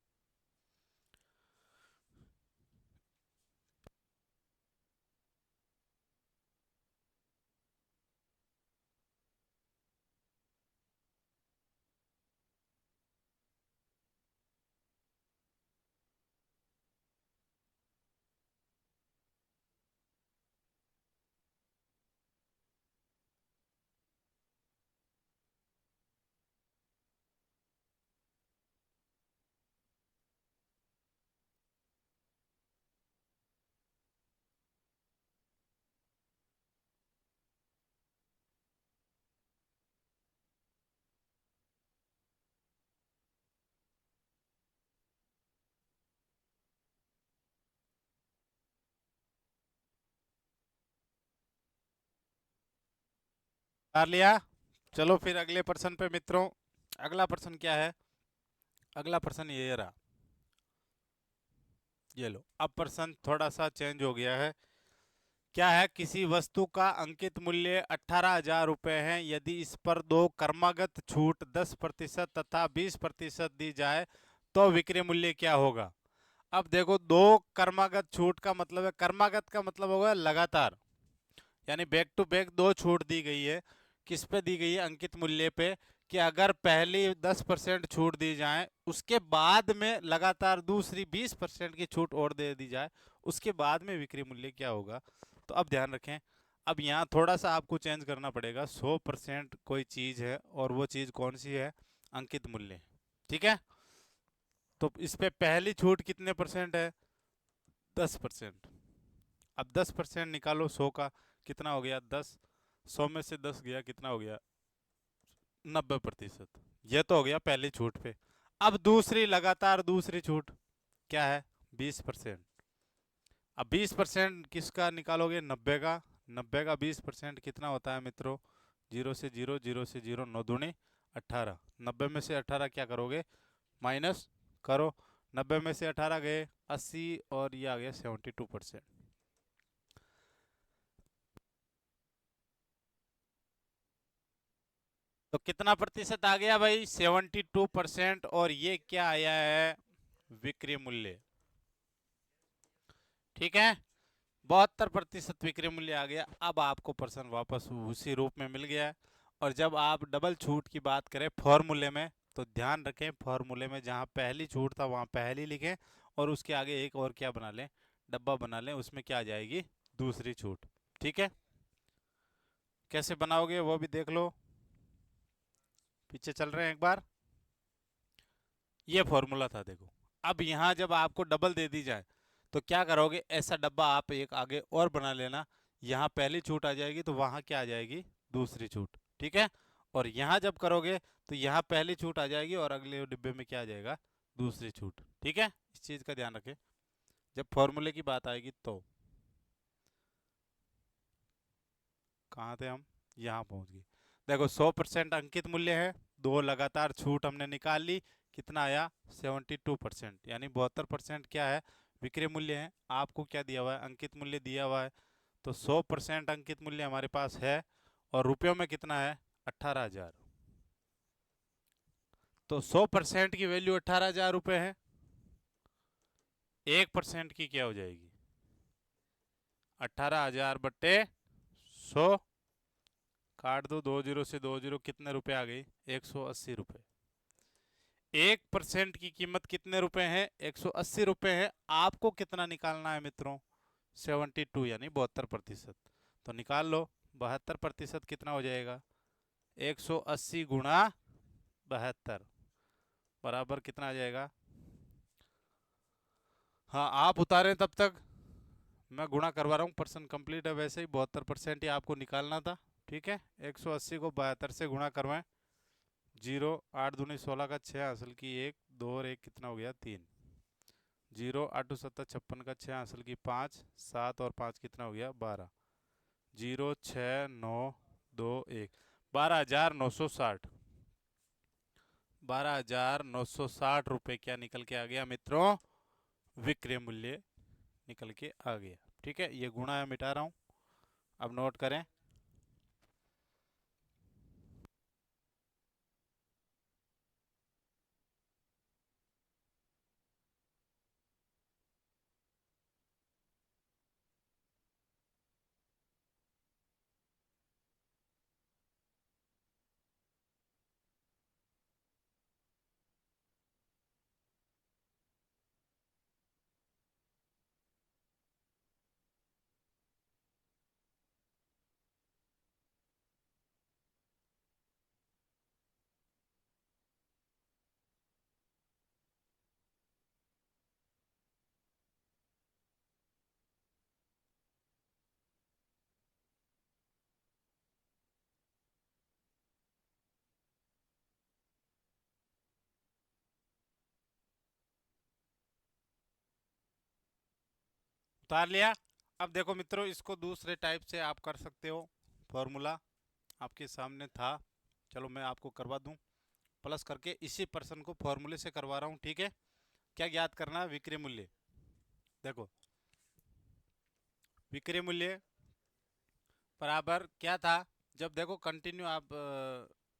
कर लिया? चलो फिर अगले प्रश्न पे मित्रों। अगला प्रश्न क्या है? अगला प्रश्न ये रहा। ये लो, अब प्रश्न थोड़ा सा चेंज हो गया है। क्या है? किसी वस्तु का अंकित मूल्य 18,000 रुपये है। यदि इस पर दो क्रमागत छूट 10% तथा 20% दी जाए तो विक्रय मूल्य क्या होगा? अब देखो, दो क्रमागत छूट का मतलब है, क्रमागत का मतलब होगा लगातार, यानी बैक टू बैक दो छूट दी गई है। किस पे दी गई है? अंकित मूल्य पे। कि अगर पहली 10% छूट दी जाए, उसके बाद में लगातार दूसरी 20% की छूट और दे दी जाए, उसके बाद में विक्रय मूल्य क्या होगा? तो अब ध्यान रखें। अब यहाँ थोड़ा सा आपको चेंज करना पड़ेगा। 100% कोई चीज है और वो चीज कौन सी है? अंकित मूल्य। ठीक है। तो इस पे पहली छूट कितने परसेंट है? 10%। अब 10% निकालो 100 का, कितना हो गया? 10। 100 में से 10 गया, कितना हो गया? 90%। ये तो हो गया पहली छूट पे। अब दूसरी, लगातार दूसरी छूट क्या है? 20%। अब 20% किसका निकालोगे? 90 का। 90 का 20% कितना होता है मित्रों? 0 से 0, 0 से 0, 9 दूनी 18। 90 में से 18 क्या करोगे? माइनस करो। 90 में से 18 गए 80, और ये आ गया 72%। तो कितना प्रतिशत आ गया भाई? 72%। और ये क्या आया है? विक्रय मूल्य। ठीक है। 72% विक्रय मूल्य आ गया। अब आपको प्रश्न वापस उसी रूप में मिल गया है। और जब आप डबल छूट की बात करें फॉर्मूले में, तो ध्यान रखें, फॉर्मूले में जहां पहली छूट था वहां पहली लिखें, और उसके आगे एक और क्या बना लें? डब्बा बना लें। उसमें क्या आ जाएगी? दूसरी छूट। ठीक है। कैसे बनाओगे वो भी देख लो। पीछे चल रहे हैं एक बार। ये फॉर्मूला था देखो। अब यहां जब आपको डबल दे दी जाए तो क्या करोगे? ऐसा डब्बा आप एक आगे और बना लेना। यहाँ पहली छूट आ जाएगी तो वहां क्या आ जाएगी? दूसरी छूट। ठीक है। और यहाँ जब करोगे तो यहाँ पहली छूट आ जाएगी और अगले डिब्बे में क्या आ जाएगा? दूसरी छूट। ठीक है, इस चीज का ध्यान रखें जब फॉर्मूले की बात आएगी तो। कहाँ थे हम? यहाँ पहुंच गए। देखो, 100% अंकित मूल्य है। दो लगातार छूट हमने निकाल ली। कितना आया? 72%। यानी 72% क्या है? विक्रय मूल्य है। आपको क्या दिया हुआ है? अंकित मूल्य दिया हुआ है। तो 100% अंकित मूल्य हमारे पास है। और रुपयों में कितना है? 18,000। तो 100% की वैल्यू 18,000 रुपये है। 1% की क्या हो जाएगी? 18,000 बट्टे 100। काट दो, 2 जीरो से 2 जीरो, कितने रुपए आ गई? 180 रुपये। 1% की कीमत कितने रुपए है? 180 रुपये है। आपको कितना निकालना है मित्रों? 72, यानी 72%। तो निकाल लो। 72% कितना हो जाएगा? 180 गुणा 72 बराबर कितना आ जाएगा? हाँ, आप उतारें तब तक मैं गुणा करवा रहा हूँ। पर्सन कंप्लीट है, वैसे ही 72% ही आपको निकालना था। ठीक है, 180 को 72 से गुणा करवाएं। 0 8 दूनी 16 का 6 हासिल की 1 2 और 1 कितना हो गया? 3। 0 8 2 7 56 का 6 हासिल की 5 7 और 5 कितना हो गया? 12। 0 6 9 2 1 12,960। 12,960 रुपये क्या निकल के आ गया मित्रों? विक्रय मूल्य निकल के आ गया। ठीक है, ये गुणा है, मिटा रहा हूं। अब नोट करें। उतार लिया। अब देखो मित्रों, इसको दूसरे टाइप से आप कर सकते हो। फॉर्मूला आपके सामने था, चलो मैं आपको करवा दूं। प्लस करके इसी पर्सन को फॉर्मूले से करवा रहा हूं। ठीक है, क्या ज्ञात करना है? विक्रय मूल्य। देखो, विक्रय मूल्य बराबर क्या था? जब देखो कंटिन्यू आप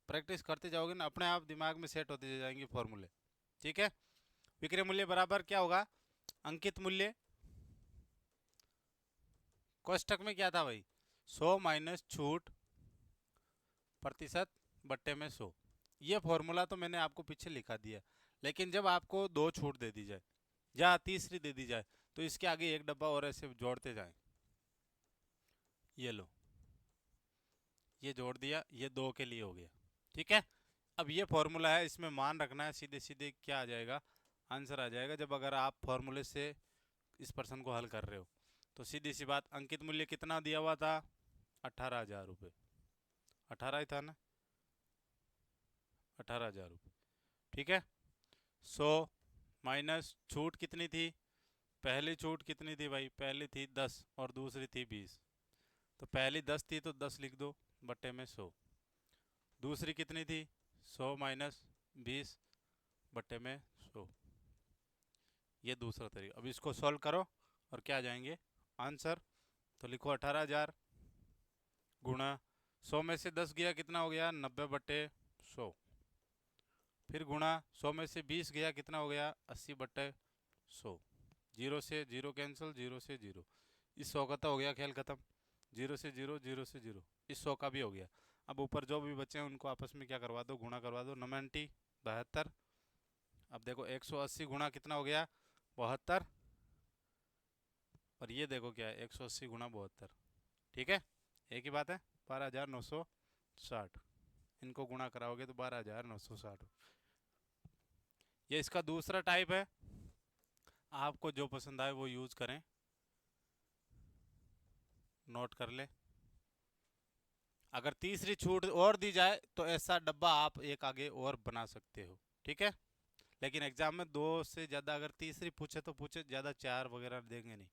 प्रैक्टिस करते जाओगे ना, अपने आप दिमाग में सेट होते जाएंगे फॉर्मूले। ठीक है, विक्रय मूल्य बराबर क्या होगा? अंकित मूल्य कोष्टक में क्या था भाई? 100 माइनस छूट प्रतिशत बट्टे में 100। ये फॉर्मूला तो मैंने आपको पीछे लिखा दिया। लेकिन जब आपको दो छूट दे दी जाए या तीसरी दे दी जाए, तो इसके आगे एक डब्बा और ऐसे जोड़ते जाएं। ये लो, ये जोड़ दिया, ये दो के लिए हो गया। ठीक है, अब ये फॉर्मूला है, इसमें मान रखना है। सीधे सीधे क्या आ जाएगा? आंसर आ जाएगा। जब अगर आप फॉर्मूले से इस प्रश्न को हल कर रहे हो, तो सीधी सी बात, अंकित मूल्य कितना दिया हुआ था? 18,000 रुपये। 18 ही था ना? 18,000 रुपये। ठीक है, 100 माइनस छूट कितनी थी? पहली छूट कितनी थी भाई? पहली थी 10 और दूसरी थी 20। तो पहली 10 थी तो 10 लिख दो बट्टे में 100। दूसरी कितनी थी? 100 माइनस 20 बट्टे में 100। ये दूसरा तरीका। अब इसको सॉल्व करो और क्या आ जाएंगे आंसर? तो लिखो 18,000 गुणा 100 में से 10 गया, कितना हो गया? 90/100। फिर गुणा 100 में से 20 गया, कितना हो गया? 80/100। जीरो से जीरो कैंसिल, जीरो से जीरो। इस 100 का तो हो गया खेल खत्म। जीरो से जीरो, जीरो से जीरो, इस 100 का भी हो गया। अब ऊपर जो भी बचे हैं उनको आपस में क्या करवा दो? गुणा करवा दो। 90 72। अब देखो 180 गुणा कितना हो गया? 72। और ये देखो क्या है? 180 गुणा 72। ठीक है, एक ही बात है। 12,960। इनको गुणा कराओगे तो 12,960। ये इसका दूसरा टाइप है। आपको जो पसंद आए वो यूज करें। नोट कर ले। अगर तीसरी छूट और दी जाए तो ऐसा डब्बा आप एक आगे और बना सकते हो। ठीक है, लेकिन एग्जाम में दो से ज्यादा अगर तीसरी पूछे तो पूछे, ज्यादा चार वगैरह देंगे नहीं।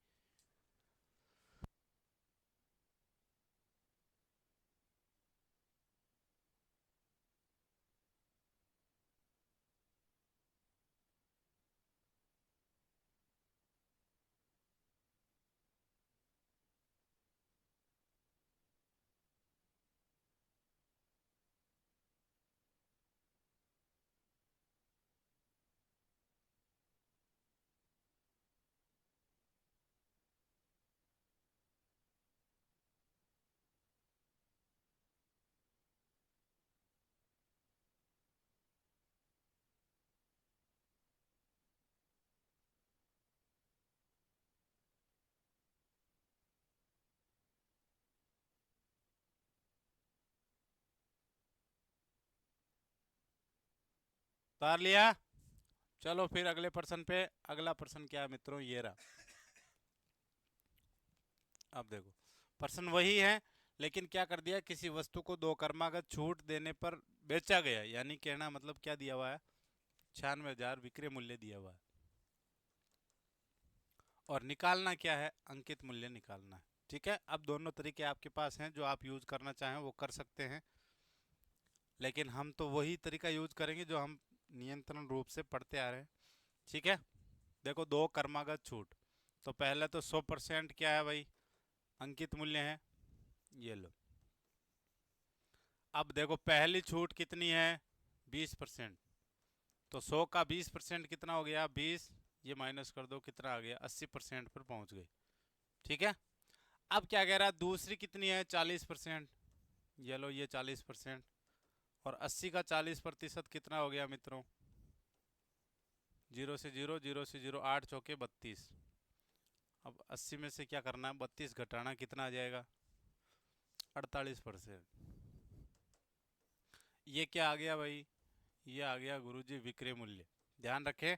उतार लिया। चलो फिर अगले प्रश्न पे। अगला प्रश्न क्या है मित्रों, ये रहा। अब देखो प्रश्न वही है, लेकिन क्या कर दिया, किसी वस्तु को 2 क्रमागत छूट देने पर बेचा गया, यानी कहना मतलब क्या दिया हुआ है, 96,000 विक्रय मूल्य दिया हुआ है। और निकालना क्या है, अंकित मूल्य निकालना है। ठीक है, अब दोनों तरीके आपके पास हैं, जो आप यूज करना चाहें वो कर सकते हैं, लेकिन हम तो वही तरीका यूज करेंगे जो हम नियंत्रण रूप से पढ़ते आ रहे हैं। ठीक है, देखो 2 क्रमागत छूट, तो पहले तो 100% क्या है भाई, अंकित मूल्य है, ये लो। अब देखो पहली छूट कितनी है, 20%, तो 100 का 20% कितना हो गया, 20, ये माइनस कर दो, कितना आ गया, 80% पर पहुंच गई। ठीक है, अब क्या कह रहा है, दूसरी कितनी है, 40%, ये लो ये 40%, और 80 का 40% कितना हो गया मित्रों, 0 से 0, 0 से 0, 8 चौके 32। अब 80 में से क्या करना है, 32 घटाना, कितना आ जाएगा, 48%। ये क्या आ गया भाई, ये आ गया गुरुजी विक्रय मूल्य। ध्यान रखें,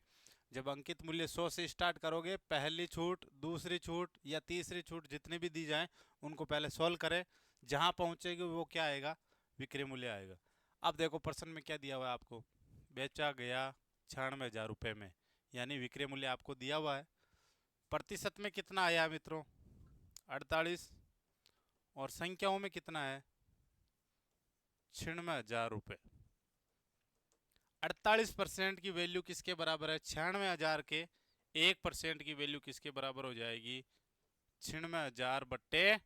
जब अंकित मूल्य 100 से स्टार्ट करोगे, पहली छूट, दूसरी छूट या तीसरी छूट जितनी भी दी जाए उनको पहले सॉल्व करें, जहां पहुंचेगी वो क्या आएगा, विक्रय मूल्य आएगा। अब देखो प्रश्न में क्या दिया हुआ है आपको, बेचा गया 96,000 रुपये में, यानी विक्रय मूल्य आपको दिया हुआ है। प्रतिशत में कितना आया मित्रों, 48, और संख्याओं में कितना है, 96,000 रुपये। 48% की वैल्यू किसके बराबर है, 96,000 के 1% की वैल्यू किसके बराबर हो जाएगी, 96,000 बट्टे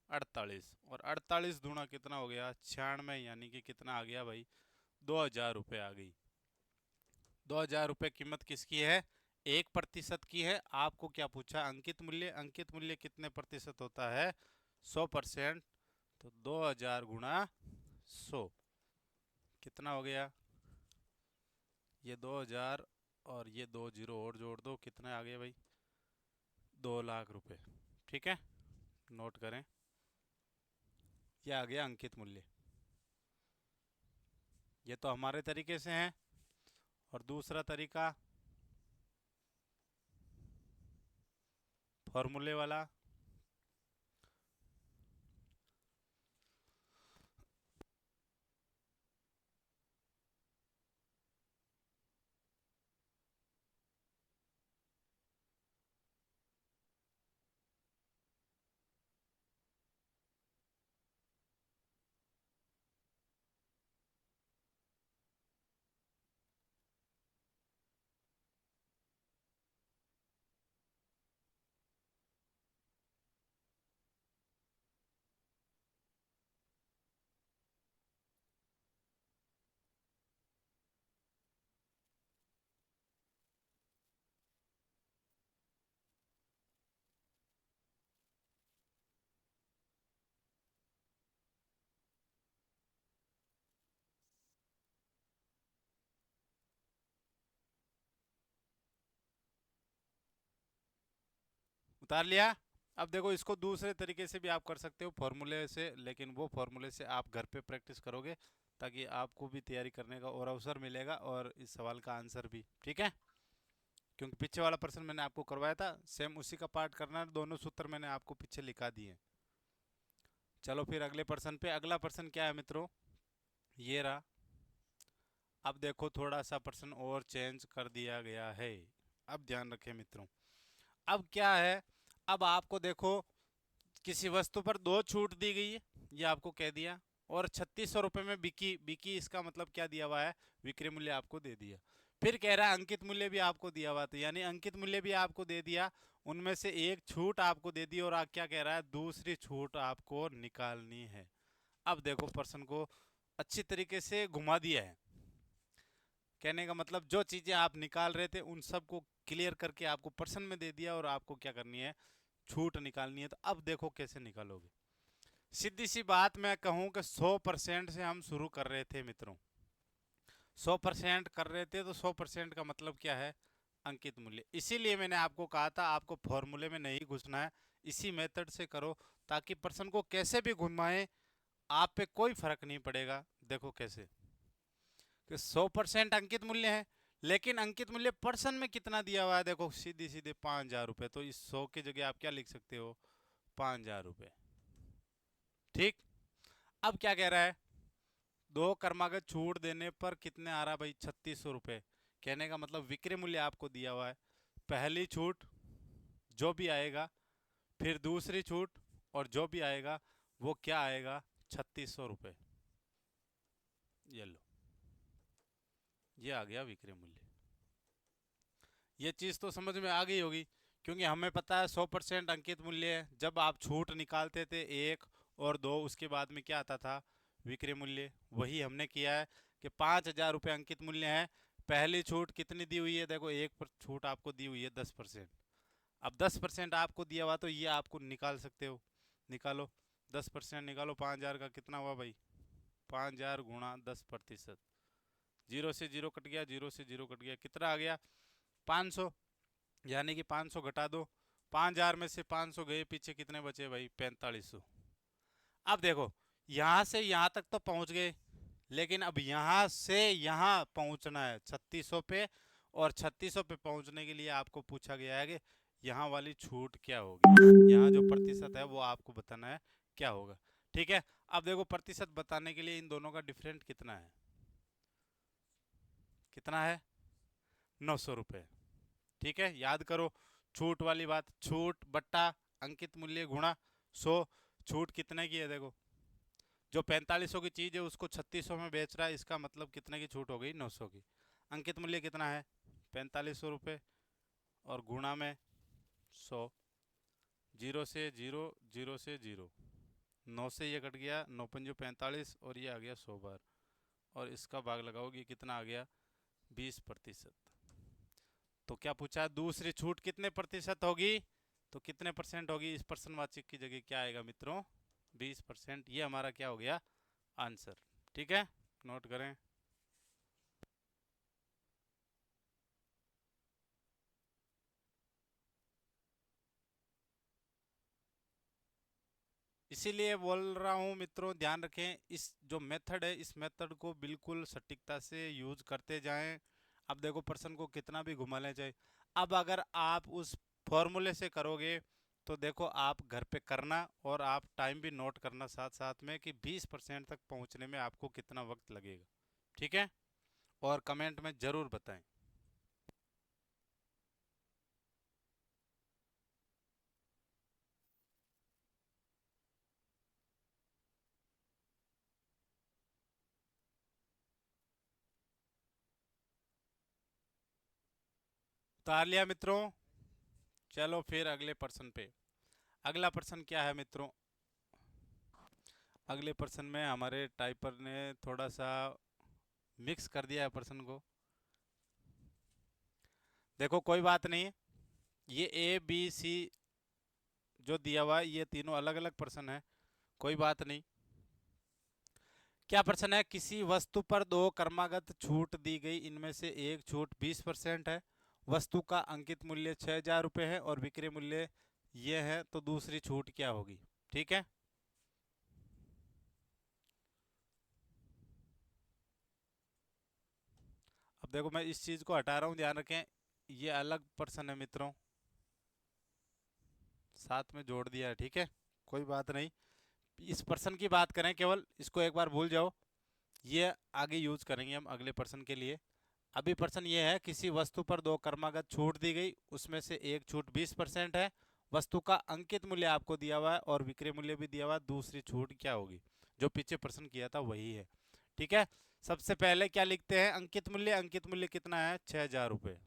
48, और 48 दूना कितना हो गया, 96, यानी कि कितना आ गया भाई, 2,000 रुपये आ गई। 2,000 रुपये कीमत किसकी है, 1% की है। आपको क्या पूछा, अंकित मूल्य, अंकित मूल्य कितने प्रतिशत होता है, 100%, तो 2,000 गुणा 100 कितना हो गया, ये 2,000 और ये 2 जीरो और जोड़ दो, कितना आ गया भाई, 2,00,000 रुपये। ठीक है, नोट करें, ये आ गया अंकित मूल्य। ये तो हमारे तरीके से है, और दूसरा तरीका फॉर्मूले वाला। उतार लिया। अब देखो इसको दूसरे तरीके से भी आप कर सकते हो, फॉर्मूले से, लेकिन वो फॉर्मूले से आप घर पे प्रैक्टिस करोगे, ताकि आपको भी तैयारी करने का और अवसर मिलेगा, और इस सवाल का आंसर भी। ठीक है, क्योंकि पीछे वाला प्रश्न मैंने आपको करवाया था, सेम उसी का पार्ट करना है, दोनों सूत्र मैंने आपको पीछे लिखा दिए। चलो फिर अगले प्रश्न पे। अगला प्रश्न क्या है मित्रों, ये रहा। अब देखो थोड़ा सा प्रश्न और चेंज कर दिया गया है, अब ध्यान रखें मित्रों। अब क्या है, अब आपको देखो किसी वस्तु पर 2 छूट दी गई है, ये आपको कह दिया, और 3,600 रुपये में बिकी, बिकी इसका मतलब क्या दिया हुआ है, विक्रय मूल्य आपको दे दिया। फिर कह रहा है अंकित मूल्य भी आपको दिया हुआ था, यानी अंकित मूल्य भी आपको दे दिया, उनमें से एक छूट आपको दे दी, और क्या कह रहा है, दूसरी छूट आपको निकालनी है। अब देखो प्रश्न को अच्छी तरीके से घुमा दिया है, कहने का मतलब जो चीजें आप निकाल रहे थे उन सबको क्लियर करके आपको प्रश्न में दे दिया, और आपको क्या करनी है, छूट निकालनी है। तो अब देखो कैसे निकालोगे। सीधी सी बात मैं कहूं कि 100% से हम शुरू कर रहे थे मित्रों, 100% कर रहे थे, तो 100% का मतलब क्या है, अंकित मूल्य। इसीलिए मैंने आपको कहा था आपको फॉर्मूले में नहीं घुसना है, इसी मेथड से करो, ताकि प्रश्न को कैसे भी घुमाएं आप पे कोई फर्क नहीं पड़ेगा। देखो कैसे, 100% अंकित मूल्य है, लेकिन अंकित मूल्य परसेंट में कितना दिया हुआ है, देखो सीधी सीधे 5,000 रुपये, तो इस 100 की जगह आप क्या लिख सकते हो, 5,000 रुपये। ठीक, अब क्या कह रहा है, दो कर्मागत छूट देने पर कितने आ रहा भाई, 3600 रुपये। कहने का मतलब विक्रय मूल्य आपको दिया हुआ है, पहली छूट जो भी आएगा, फिर दूसरी छूट, और जो भी आएगा वो क्या आएगा, 3600 रुपये। ये लो, ये आ गया विक्रय मूल्य। ये चीज़ तो समझ में आ गई होगी, क्योंकि हमें पता है 100% अंकित मूल्य है। जब आप छूट निकालते थे 1 और 2, उसके बाद में क्या आता था, विक्रय मूल्य। वही हमने किया है कि 5,000 रुपये अंकित मूल्य है। पहली छूट कितनी दी हुई है, देखो एक पर छूट आपको दी हुई है 10%। अब 10% आपको दिया हुआ, तो ये आपको निकाल सकते हो, निकालो 10% निकालो। 5,000 का कितना हुआ भाई, 5,000 गुणा 10%। जीरो से जीरो कट गया, जीरो से जीरो कट गया, कितना आ गया, 500। यानी कि 500 घटा दो, 5,000 में से 500 गए, पीछे कितने बचे भाई, 4500। अब देखो, यहां से यहां तक तो पहुंच गए, लेकिन अब यहां से यहां पहुंचना है 3600 पे, और 3600 पे पहुंचने के लिए आपको पूछा गया है कि यहाँ वाली छूट क्या होगी, यहाँ जो प्रतिशत है वो आपको बताना है क्या होगा। ठीक है, अब देखो प्रतिशत बताने के लिए इन दोनों का डिफरेंट कितना है, कितना है, 900 रुपये। ठीक है, याद करो छूट वाली बात, छूट बट्टा अंकित मूल्य गुणा 100। छूट कितने की है, देखो जो 4500 की चीज है उसको 3600 में बेच रहा है, इसका मतलब कितने की छूट हो गई, 900 की। अंकित मूल्य कितना है, 4500 रुपये, और गुणा में 100। जीरो से जीरो, जीरो से जीरो, 9 से ये कट गया, 9×5 = 45, और ये आ गया 100 बार, और इसका भाग लगाओगे कितना आ गया, 20%। तो क्या पूछा, दूसरी छूट कितने प्रतिशत होगी, तो कितने परसेंट होगी, इस पर्सनवाचक की जगह क्या आएगा मित्रों, 20%। ये हमारा क्या हो गया, आंसर। ठीक है, नोट करें। इसीलिए बोल रहा हूँ मित्रों, ध्यान रखें, इस जो मेथड है इस मेथड को बिल्कुल सटीकता से यूज करते जाएं। अब देखो पर्सन को कितना भी घुमा लें चाहे, अब अगर आप उस फॉर्मूले से करोगे तो देखो आप घर पे करना, और आप टाइम भी नोट करना साथ साथ में, कि 20% तक पहुंचने में आपको कितना वक्त लगेगा। ठीक है, और कमेंट में जरूर बताएं। उतार लिया मित्रों, चलो फिर अगले प्रश्न पे। अगला प्रश्न क्या है मित्रों, अगले प्रश्न में हमारे टाइपर ने थोड़ा सा मिक्स कर दिया है प्रश्न को। देखो कोई बात नहीं, ये ए बी सी जो दिया हुआ है ये तीनों अलग अलग प्रश्न है, कोई बात नहीं। क्या प्रश्न है, किसी वस्तु पर दो क्रमागत छूट दी गई, इनमें से एक छूट 20% है, वस्तु का अंकित मूल्य 6,000 रुपये है और विक्रय मूल्य ये है, तो दूसरी छूट क्या होगी। ठीक है, अब देखो मैं इस चीज को हटा रहा हूं, ध्यान रखें, ये अलग प्रश्न है मित्रों, साथ में जोड़ दिया है। ठीक है, कोई बात नहीं, इस पर्सन की बात करें केवल, इसको एक बार भूल जाओ, ये आगे यूज करेंगे हम अगले पर्सन के लिए। अभी पर्सन ये है, किसी वस्तु पर दो क्रमागत छूट दी गई, उसमें से एक छूट 20% है, वस्तु का अंकित मूल्य आपको दिया हुआ है और विक्रय मूल्य भी दिया हुआ है, दूसरी छूट क्या होगी। जो पीछे प्रश्न किया था वही है। ठीक है, सबसे पहले क्या लिखते हैं, अंकित मूल्य, अंकित मूल्य कितना है, 6,000 रुपये,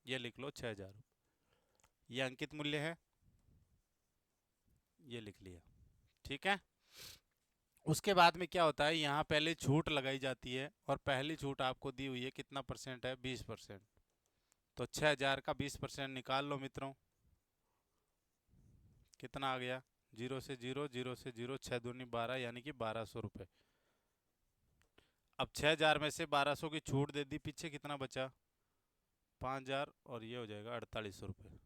ये लिख लो 6,000, ये अंकित मूल्य है, ये लिख लिया। ठीक है, उसके बाद में क्या होता है, यहाँ पहले छूट लगाई जाती है, और पहली छूट आपको दी हुई है कितना परसेंट है, 20%। तो 6,000 का 20% निकाल लो मित्रों, कितना आ गया, जीरो से जीरो, जीरो से जीरो, 6×2 = 12, यानी कि 1,200 रुपये। अब 6,000 में से 1,200 की छूट दे दी, पीछे कितना बचा, 5,000, और ये हो जाएगा 4,800 रुपये।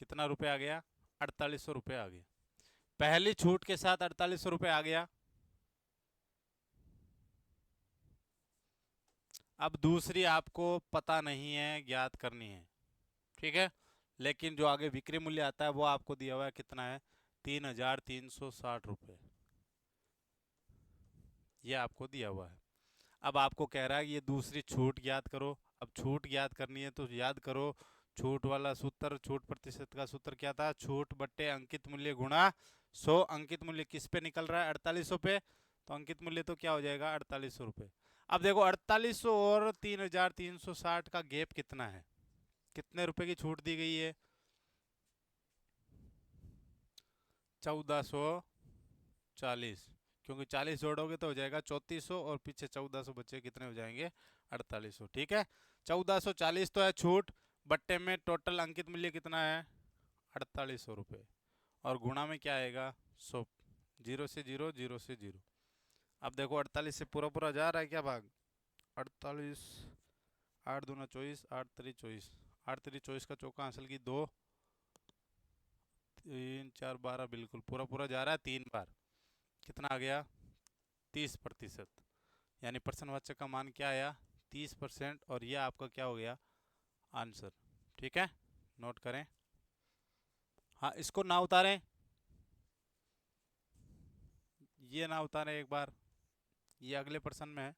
कितना रुपये आ गया, 4,800 रुपये आ गया, पहली छूट के साथ 4,800 रुपये आ गया। अब दूसरी आपको पता नहीं है, ज्ञात करनी है, ठीक है। लेकिन जो आगे विक्रय मूल्य आता है वो आपको दिया हुआ है, कितना है, 3,360 रुपये, ये आपको दिया हुआ है। अब आपको कह रहा है कि ये दूसरी छूट ज्ञात करो। अब छूट ज्ञात करनी है तो याद करो, छूट वाला सूत्र, छूट प्रतिशत का सूत्र क्या था, छूट बट्टे अंकित मूल्य गुणा 100। अंकित मूल्य किस पे निकल रहा है, 4800 पे, तो अंकित मूल्य तो क्या हो जाएगा, 4800 रुपये। अब देखो 4800 और 3,360 का गैप कितना है, कितने रुपए की छूट दी गई है, 1440। क्योंकि 40 जोड़ोगे तो हो जाएगा 3400, और पीछे 1400 बचे, कितने हो जाएंगे, 4800, ठीक है। 1440 तो है छूट, बट्टे में टोटल अंकित मूल्य कितना है, 4800 रुपये, और गुणा में क्या आएगा, 100। जीरो से जीरो, जीरो से जीरो। अब देखो 48 से पूरा पूरा जा रहा है क्या भाग, 48, 8 दूना 24, 8 3 24, 8 3 24 का चौका हासिल की 2, 3 4 12, बिल्कुल पूरा पूरा जा रहा है 3 बार, कितना आ गया, 30%। यानी प्रश्नवाचक का मान क्या आया, 30%, और यह आपका क्या हो गया, आंसर, ठीक है। नोट करें, हाँ इसको ना उतारें, ये ना उतारें एक बार, ये अगले प्रश्न में है,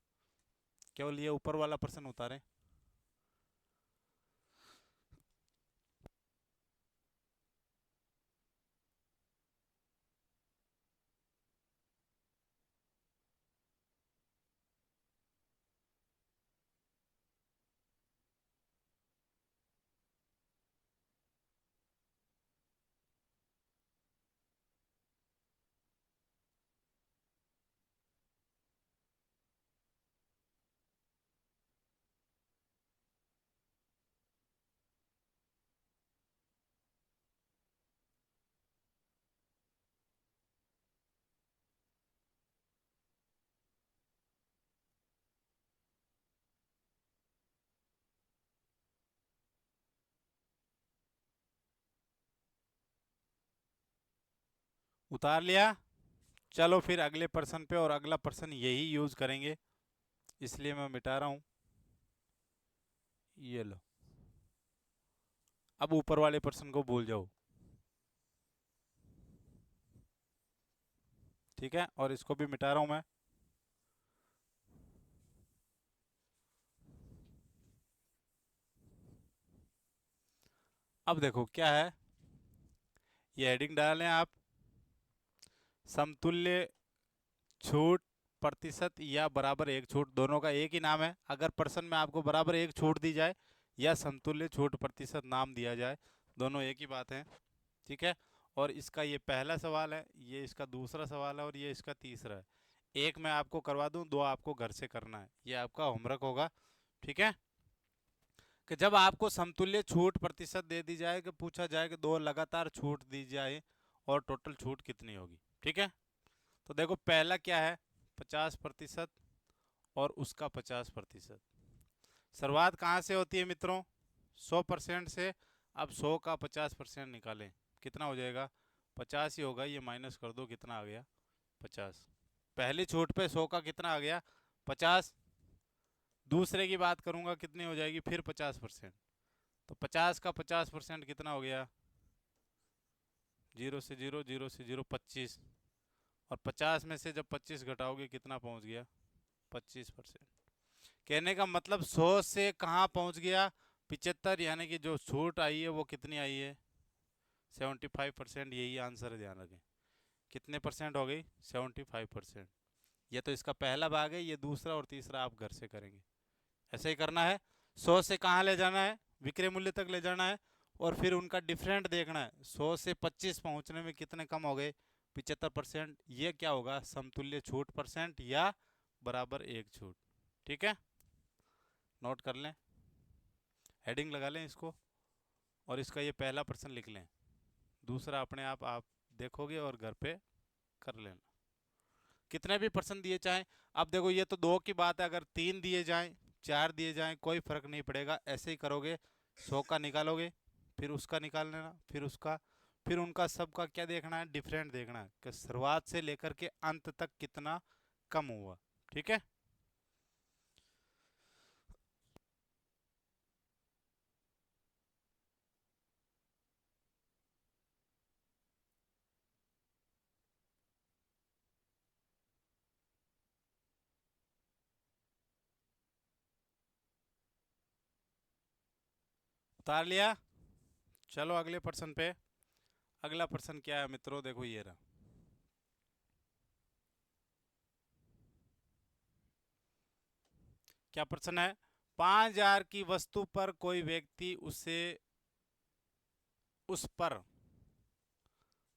केवल ये ऊपर वाला प्रश्न उतारें। उतार लिया, चलो फिर अगले प्रश्न पे, और अगला प्रश्न यही यूज करेंगे, इसलिए मैं मिटा रहा हूं, ये लो। अब ऊपर वाले प्रश्न को भूल जाओ, ठीक है, और इसको भी मिटा रहा हूं मैं। अब देखो क्या है, ये हेडिंग डालें आप, समतुल्य छूट प्रतिशत या बराबर एक छूट, दोनों का एक ही नाम है। अगर प्रश्न में आपको बराबर एक छूट दी जाए या समतुल्य छूट प्रतिशत नाम दिया जाए, दोनों एक ही बात है, ठीक है। और इसका ये पहला सवाल है, ये इसका दूसरा सवाल है, और ये इसका तीसरा है। एक मैं आपको करवा दूं, दो आपको घर से करना है, ये आपका होमवर्क होगा, ठीक है। कि जब आपको समतुल्य छूट प्रतिशत दे दी जाए, कि पूछा जाए कि दो लगातार छूट दी जाए और टोटल छूट कितनी होगी, ठीक है। तो देखो पहला क्या है, 50% और उसका 50%। शुरुआत कहाँ से होती है मित्रों, 100% से। अब 100 का 50% निकालें, कितना हो जाएगा, 50 ही होगा, ये माइनस कर दो, कितना आ गया, 50। पहली छूट पे 100 का कितना आ गया, 50। दूसरे की बात करूंगा, कितनी हो जाएगी फिर 50%, तो 50 का 50% कितना हो गया, जीरो से जीरो, जीरो से जीरो, 25। और 50 में से जब 25 घटाओगे कितना पहुंच गया, 25%। कहने का मतलब 100 से कहाँ पहुंच गया, 75, यानी कि जो छूट आई है वो कितनी आई है, 75%। यही आंसर है, ध्यान रखें, कितने परसेंट हो गई, 75%। ये तो इसका पहला भाग है, ये दूसरा और तीसरा आप घर से करेंगे, ऐसे ही करना है। 100 से कहाँ ले जाना है, विक्रय मूल्य तक ले जाना है, और फिर उनका डिफरेंट देखना है, 100 से 25 पहुंचने में कितने कम हो गए, 75%। ये क्या होगा, समतुल्य छूट परसेंट या बराबर एक छूट, ठीक है। नोट कर लें, हेडिंग लगा लें इसको, और इसका ये पहला प्रश्न लिख लें, दूसरा अपने आप देखोगे और घर पे कर लेना, कितने भी प्रश्न दिए चाहें। अब देखो ये तो दो की बात है, अगर 3 दिए जाएं, 4 दिए जाएं, कोई फर्क नहीं पड़ेगा, ऐसे ही करोगे। 100 का निकालोगे, फिर उसका निकाल लेना, फिर उसका, फिर उनका सबका क्या देखना है, डिफरेंट देखना है, कि शुरुआत से लेकर के अंत तक कितना कम हुआ, ठीक है। उतार लिया। चलो अगले प्रश्न पे। अगला प्रश्न क्या है मित्रों, देखो ये रहा। क्या प्रश्न है? 5,000 की वस्तु पर कोई व्यक्ति उस पर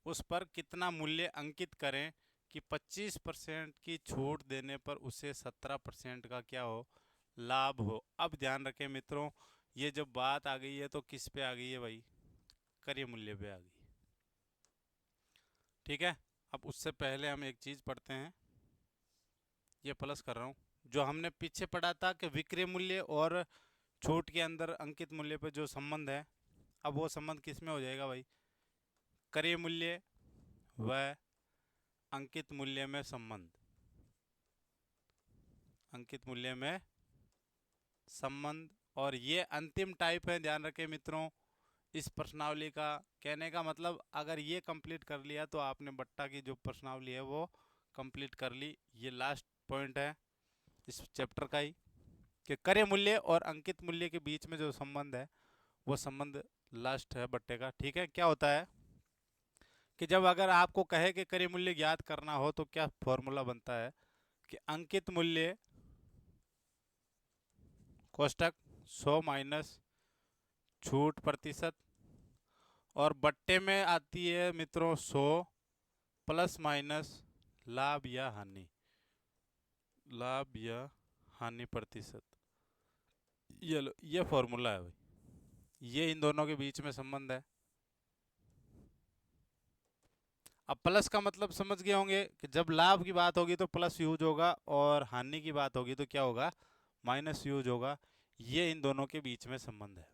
उस पर कितना मूल्य अंकित करें कि 25% की छूट देने पर उसे 17% का क्या हो, लाभ हो। अब ध्यान रखें मित्रों, ये जब बात आ गई है तो किस पे आ गई है भाई? क्रय मूल्य पे आ गई। ठीक है। अब उससे पहले हम एक चीज पढ़ते हैं, ये प्लस कर रहा हूँ। जो हमने पीछे पढ़ा था कि विक्रय मूल्य और छूट के अंदर अंकित मूल्य पे जो संबंध है, अब वो संबंध किस में हो जाएगा भाई? क्रय मूल्य व अंकित मूल्य में संबंध। अंकित मूल्य में संबंध। और ये अंतिम टाइप है, ध्यान रखें मित्रों। इस प्रश्नावली का कहने का मतलब, अगर ये कंप्लीट कर लिया तो आपने बट्टा की जो प्रश्नावली है वो कंप्लीट कर ली। ये लास्ट पॉइंट है इस चैप्टर का ही, कि क्रय मूल्य और अंकित मूल्य के बीच में जो संबंध है वो संबंध लास्ट है बट्टे का। ठीक है। क्या होता है कि जब अगर आपको कहे कि क्रय मूल्य ज्ञात करना हो तो क्या फॉर्मूला बनता है कि अंकित मूल्य कोष्टक 100 माइनस छूट प्रतिशत, और बट्टे में आती है मित्रों 100 प्लस माइनस लाभ या हानि, लाभ या हानि प्रतिशत। ये लो, ये फॉर्मूला है भाई। ये इन दोनों के बीच में संबंध है। अब प्लस का मतलब समझ गए होंगे कि जब लाभ की बात होगी तो प्लस यूज होगा, और हानि की बात होगी तो क्या होगा? माइनस यूज होगा। ये इन दोनों के बीच में संबंध है।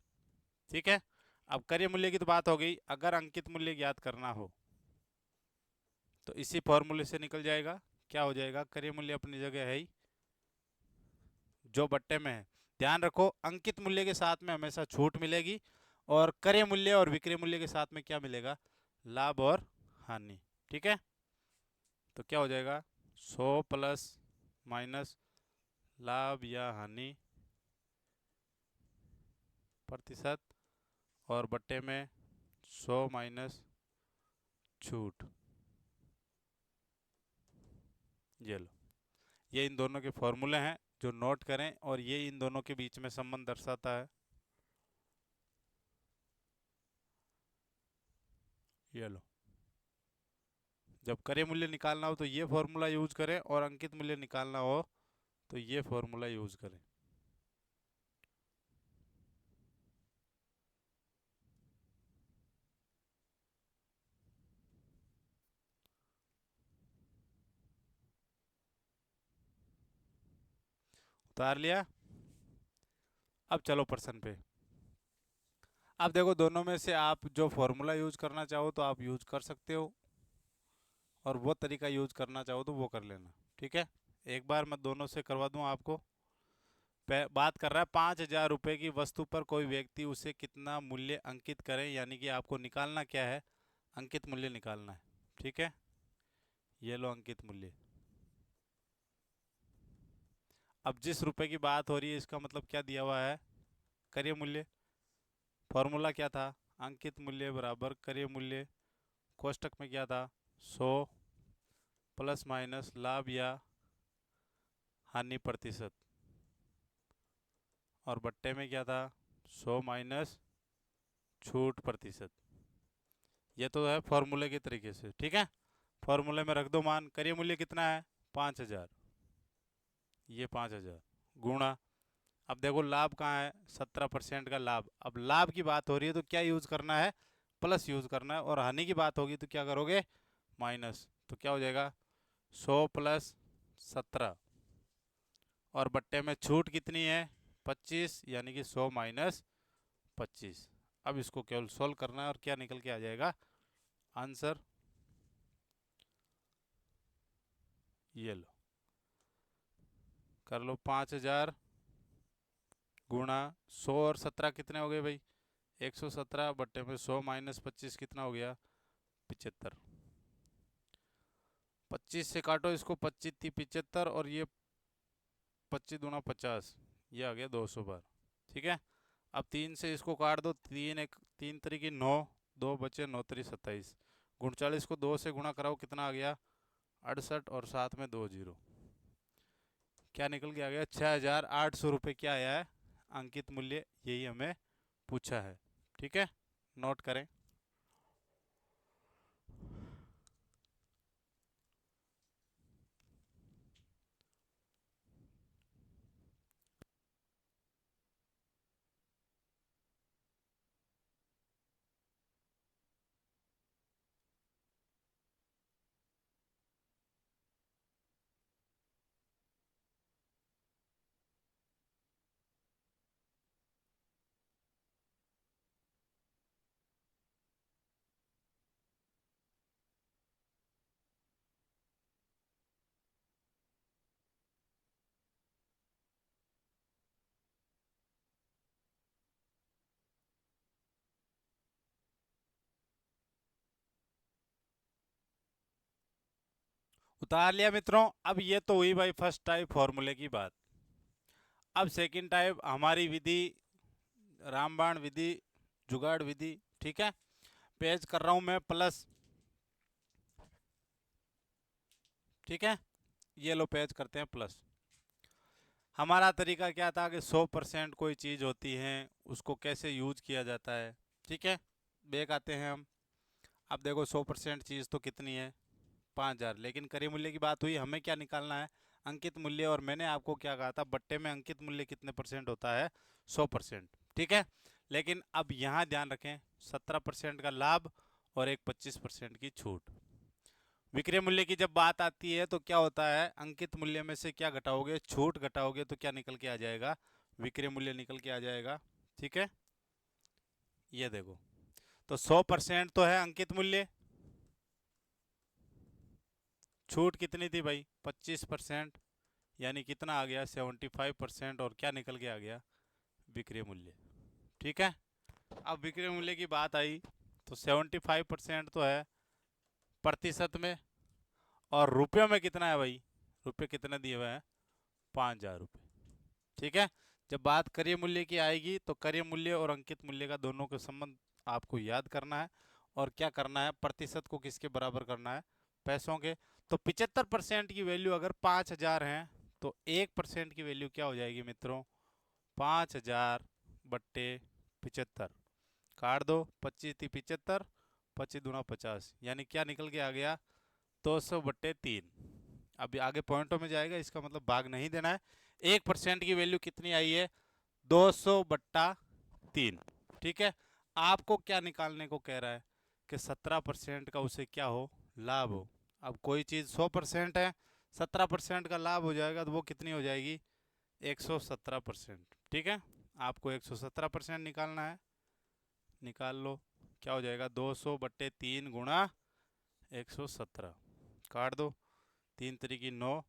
ठीक है। अब क्रय मूल्य की तो बात हो गई। अगर अंकित मूल्य ज्ञात करना हो तो इसी फॉर्मूले से निकल जाएगा। क्या हो जाएगा? क्रय मूल्य अपनी जगह है ही, जो बट्टे में है। ध्यान रखो, अंकित मूल्य के साथ में हमेशा छूट मिलेगी, और क्रय मूल्य और विक्रय मूल्य के साथ में क्या मिलेगा? लाभ और हानि। ठीक है। तो क्या हो जाएगा? 100 प्लस माइनस लाभ या हानि प्रतिशत, और बट्टे में 100 माइनस छूट। ये लो, ये इन दोनों के फॉर्मूले हैं जो नोट करें, और ये इन दोनों के बीच में संबंध दर्शाता है। ये लो, जब क्रय मूल्य निकालना हो तो ये फॉर्मूला यूज करें, और अंकित मूल्य निकालना हो तो ये फॉर्मूला यूज करें। उतार लिया। अब चलो प्रश्न पे। अब देखो, दोनों में से आप जो फॉर्मूला यूज करना चाहो तो आप यूज कर सकते हो, और वो तरीका यूज करना चाहो तो वो कर लेना। ठीक है। एक बार मैं दोनों से करवा दूं आपको। बात कर रहा है 5,000 रुपये की वस्तु पर कोई व्यक्ति उसे कितना मूल्य अंकित करे, यानी कि आपको निकालना क्या है? अंकित मूल्य निकालना है। ठीक है। ये लो अंकित मूल्य। अब जिस रुपए की बात हो रही है इसका मतलब क्या दिया हुआ है? क्रय मूल्य। फॉर्मूला क्या था? अंकित मूल्य बराबर क्रय मूल्य, कोष्टक में क्या था? 100 प्लस माइनस लाभ या हानि प्रतिशत, और बट्टे में क्या था? 100 माइनस छूट प्रतिशत। ये तो है फॉर्मूले के तरीके से। ठीक है। फॉर्मूले में रख दो मान। क्रय मूल्य कितना है? 5,000। ये 5,000 गुणा, अब देखो लाभ कहाँ है? 17% का लाभ। अब लाभ की बात हो रही है तो क्या यूज करना है? प्लस यूज करना है, और हानि की बात होगी तो क्या करोगे? माइनस। तो क्या हो जाएगा? 100 प्लस 17, और बट्टे में छूट कितनी है? 25, यानी कि 100 माइनस 25। अब इसको केवल सोल्व करना है, और क्या निकल के आ जाएगा आंसर? ये लो, कर लो। 5,000 गुणा 100 और 17 कितने हो गए भाई? 117, बट्टे में 100 माइनस 25 कितना हो गया? 75। 25 से काटो इसको, 25 थी 75, और ये 25 दूना 50, ये आ गया 200 बार। ठीक है। अब 3 से इसको काट दो, 3 9, 2 बचे 9 3 27, 39 को 2 से गुणा कराओ, कितना आ गया 68, और साथ में 2 जीरो, क्या निकल के आ गया 6,800 रुपये। क्या आया है अंकित मूल्य, यही हमें पूछा है। ठीक है, नोट करें। उतार लिया मित्रों। अब ये तो हुई भाई फर्स्ट टाइप फॉर्मूले की बात। अब सेकंड टाइप हमारी विधि, रामबाण विधि, जुगाड़ विधि। ठीक है, पेज कर रहा हूं मैं प्लस। ठीक है, ये लो पेज करते हैं प्लस। हमारा तरीका क्या था कि 100% कोई चीज़ होती है उसको कैसे यूज किया जाता है। ठीक है, बैक आते हैं हम। अब देखो 100% चीज़ तो कितनी है 5,000, लेकिन क्रय मूल्य की बात हुई, हमें क्या निकालना है अंकित मूल्य। और मैंने आपको क्या कहा था, बट्टे में अंकित मूल्य कितने परसेंट होता है 100%। ठीक है, लेकिन अब यहाँ ध्यान रखें 17% का लाभ और एक 25% की छूट। विक्रय मूल्य की जब बात आती है तो क्या होता है, अंकित मूल्य में से क्या घटाओगे, छूट घटाओगे तो क्या निकल के आ जाएगा, विक्रय मूल्य निकल के आ जाएगा। ठीक है, ये देखो, तो 100% तो है अंकित मूल्य, छूट कितनी थी भाई 25%, यानी कितना आ गया 75%, और क्या निकल के आ गया विक्रय मूल्य। ठीक है, अब विक्रय मूल्य की बात आई तो 75% तो है प्रतिशत में, और रुपयों में कितना है भाई, रुपये कितने दिए हुए हैं 5,000 रुपये। ठीक है, जब बात क्रय मूल्य की आएगी तो क्रय मूल्य और अंकित मूल्य का दोनों का संबंध आपको याद करना है, और क्या करना है, प्रतिशत को किसके बराबर करना है, पैसों के। तो 75% की वैल्यू अगर 5,000 है तो 1% की वैल्यू क्या हो जाएगी मित्रों, 5,000 बट्टे 75, काट दो, 25 थी 75, 25 दूना 50, यानी क्या निकल के आ गया 200/3। अब आगे पॉइंटों में जाएगा, इसका मतलब भाग नहीं देना है। 1% की वैल्यू कितनी आई है 200/3। ठीक है, आपको क्या निकालने को कह रहा है कि 17% का उसे क्या हो, लाभ हो। अब कोई चीज़ 100% है, 17% का लाभ हो जाएगा तो वो कितनी हो जाएगी 117%। ठीक है, आपको 117% निकालना है, निकाल लो। क्या हो जाएगा 200/3 गुणा 117, काट दो, 3 3 की 9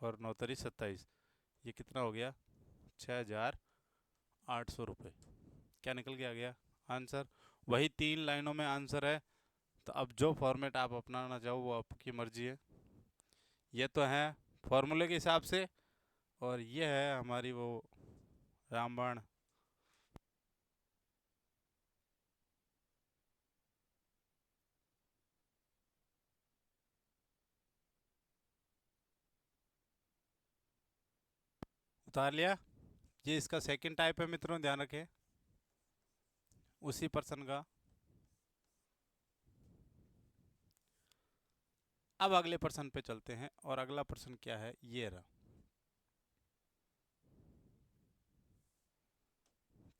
और 9 3 27, ये कितना हो गया 6,800 रुपये। क्या निकल के आ गया आंसर, वही 3 लाइनों में आंसर है। तो अब जो फॉर्मेट आप अपनाना चाहो वो आपकी मर्जी है। ये तो है फॉर्मूले के हिसाब से, और ये है हमारी वो रामबाण। उतार लिया, ये इसका सेकंड टाइप है मित्रों, ध्यान रखें उसी पर्सन का। अब अगले पर्सन पे चलते हैं, और अगला पर्सन क्या है, ये रहा।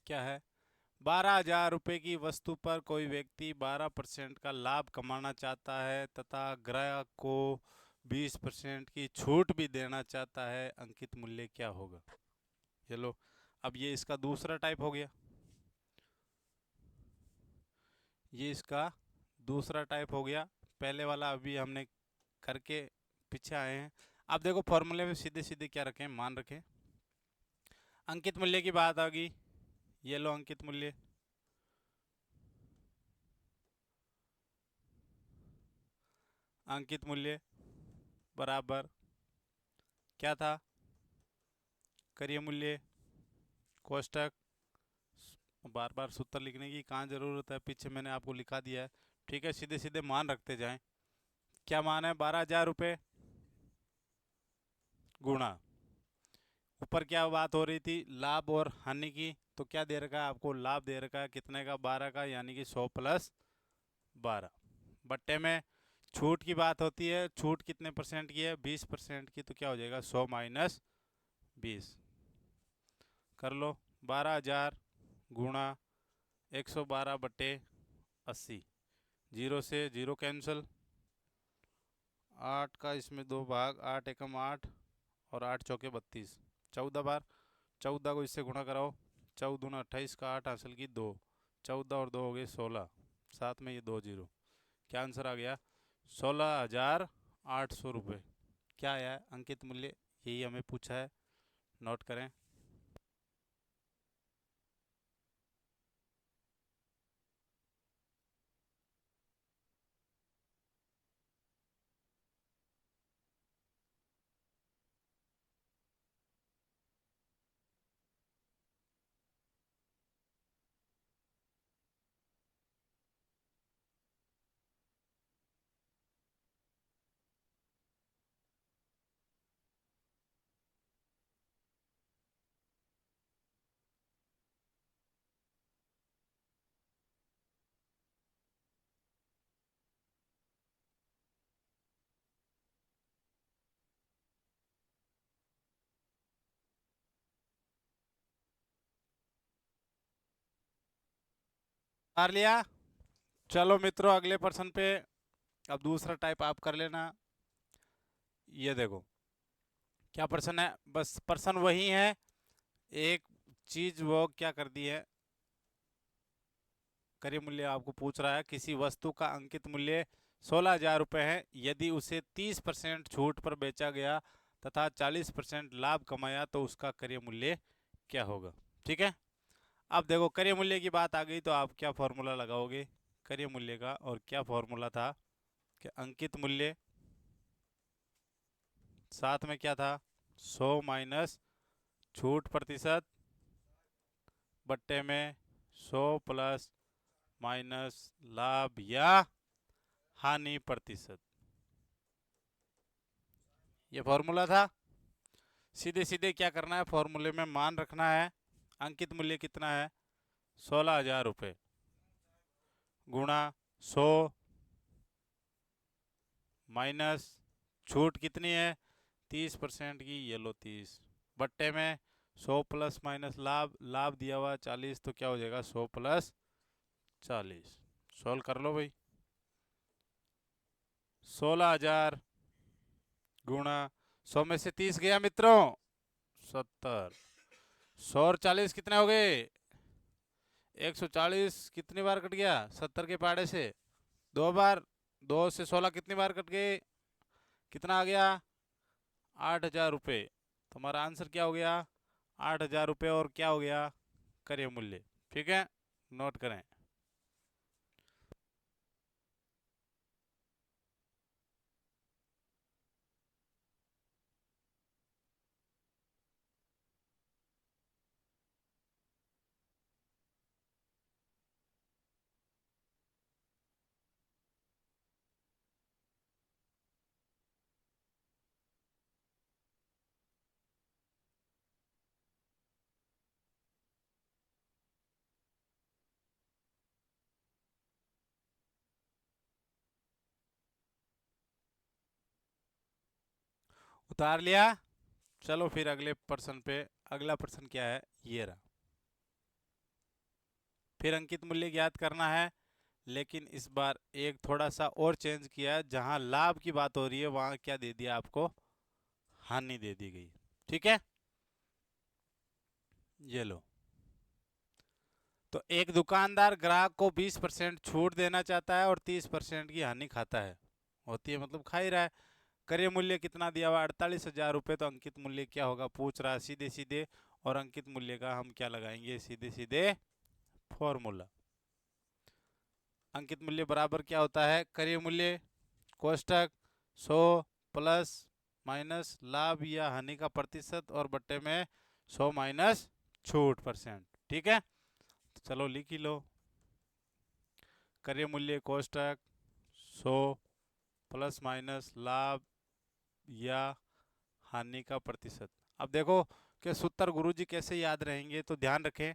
क्या है, 12,000 रुपये की वस्तु पर कोई व्यक्ति 12% का लाभ कमाना चाहता है तथा ग्राहक को 20% की छूट भी देना चाहता है, अंकित मूल्य क्या होगा। चलो, अब ये इसका दूसरा टाइप हो गया, ये इसका दूसरा टाइप हो गया। पहले वाला अभी हमने करके पीछे आए हैं। अब देखो फॉर्मूले में सीधे सीधे क्या रखें, मान रखें, अंकित मूल्य की बात आ गई, ये लो अंकित मूल्य, अंकित मूल्य बराबर क्या था, क्रय मूल्य कोष्टक बार बार सूत्र लिखने की कहाँ ज़रूरत है, पीछे मैंने आपको लिखा दिया है। ठीक है, सीधे सीधे मान रखते जाएं। क्या मान है? 12,000 रुपये गुणा, ऊपर क्या बात हो रही थी, लाभ और हानि की, तो क्या दे रखा है आपको? लाभ दे रखा है कितने का? 12 का, यानी कि 100 प्लस 12। बट्टे में छूट की बात होती है, छूट कितने परसेंट की है? 20% की, तो क्या हो जाएगा? 100 माइनस 20। कर लो, 12,000 गुणा 112 बट्टे 80, जीरो से जीरो कैंसिल, 8 का इसमें 2 भाग, 8 एकम 8 और 8 चौके 32, 14 बार। 14 को इससे गुणा कराओ, 14 दूना 28 का 8 हासिल की 2, 14 और 2 हो गए 16, साथ में ये 2 जीरो। क्या आंसर आ गया? 16,800 रुपये। क्या आया है अंकित मूल्य? यही हमें पूछा है, नोट करें। मार लिया। चलो मित्रों, अगले प्रश्न पे। अब दूसरा टाइप आप कर लेना। ये देखो क्या प्रश्न है, बस प्रश्न वही है, एक चीज वो क्या कर दी है, क्रय मूल्य आपको पूछ रहा है। किसी वस्तु का अंकित मूल्य 16,000 रुपये है, यदि उसे 30% छूट पर बेचा गया तथा 40% लाभ कमाया तो उसका क्रय मूल्य क्या होगा? ठीक है, अब देखो क्रय मूल्य की बात आ गई तो आप क्या फॉर्मूला लगाओगे क्रय मूल्य का? और क्या फॉर्मूला था कि अंकित मूल्य साथ में क्या था? 100 माइनस छूट प्रतिशत बट्टे में 100 प्लस माइनस लाभ या हानि प्रतिशत। ये फॉर्मूला था। सीधे सीधे क्या करना है, फॉर्मूले में मान रखना है। अंकित मूल्य कितना है? 16,000 रुपये गुणा 100 माइनस छूट कितनी है? 30% की, ये लो 30 बट्टे में 100 प्लस माइनस लाभ, लाभ दिया हुआ 40, तो क्या हो जाएगा? 100 प्लस 40। सोल्व कर लो भाई। 16,000 गुणा 100 में से 30 गया मित्रों, 70। 100 और 40 कितने हो गए? 140। कितनी बार कट गया 70 के पाड़े से? 2 बार। 2 से 16 कितनी बार कट गए? कितना आ गया? 8,000 रुपये। तुम्हारा आंसर क्या हो गया? 8,000 रुपये। और क्या हो गया? क्रय मूल्य। ठीक है, नोट करें। उतार लिया। चलो फिर अगले प्रश्न पे। अगला प्रश्न क्या है? ये रहा। फिर अंकित मूल्य ज्ञात करना है, लेकिन इस बार एक थोड़ा सा और चेंज किया है। जहां लाभ की बात हो रही है वहां क्या दे दिया आपको? हानि दे दी गई। ठीक है, ये लो। तो एक दुकानदार ग्राहक को 20% छूट देना चाहता है और 30% की हानि खाता है, होती है मतलब खा ही रहा है। क्रय मूल्य कितना दिया हुआ? 48,000 रुपये। तो अंकित मूल्य क्या होगा पूछ रहा है सीधे सीधे, और अंकित मूल्य का हम क्या लगाएंगे? सीधे सीधे फॉर्मूला। अंकित मूल्य बराबर क्या होता है? क्रय मूल्य कोष्टक 100 प्लस माइनस लाभ या हानि का प्रतिशत और बट्टे में 100 माइनस छूट परसेंट। ठीक है, तो चलो लिख ही लो। क्रय मूल्य कोष्टक 100 प्लस माइनस लाभ या हानि का प्रतिशत। अब देखो कि सूत्र गुरुजी कैसे याद रहेंगे, तो ध्यान रखें,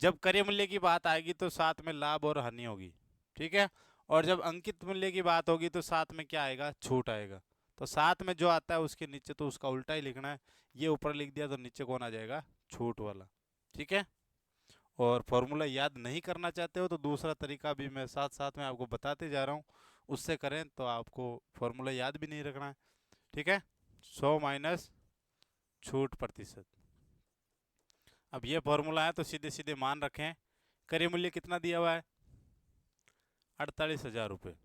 जब क्रय मूल्य की बात आएगी तो साथ में लाभ और हानि होगी, ठीक है। और जब अंकित मूल्य की बात होगी तो साथ में क्या आएगा, छूट आएगा। तो साथ में जो आता है उसके नीचे तो उसका उल्टा ही लिखना है। ये ऊपर लिख दिया तो नीचे कौन आ जाएगा, छूट वाला, ठीक है। और फॉर्मूला याद नहीं करना चाहते हो तो दूसरा तरीका भी मैं साथ साथ में आपको बताते जा रहा हूँ, उससे करें तो आपको फॉर्मूला याद भी नहीं रखना है, ठीक है। 100 माइनस छूट प्रतिशत। अब ये फॉर्मूला है तो सीधे सीधे मान रखें, क्रय मूल्य कितना दिया हुआ है, 48,000 रुपये।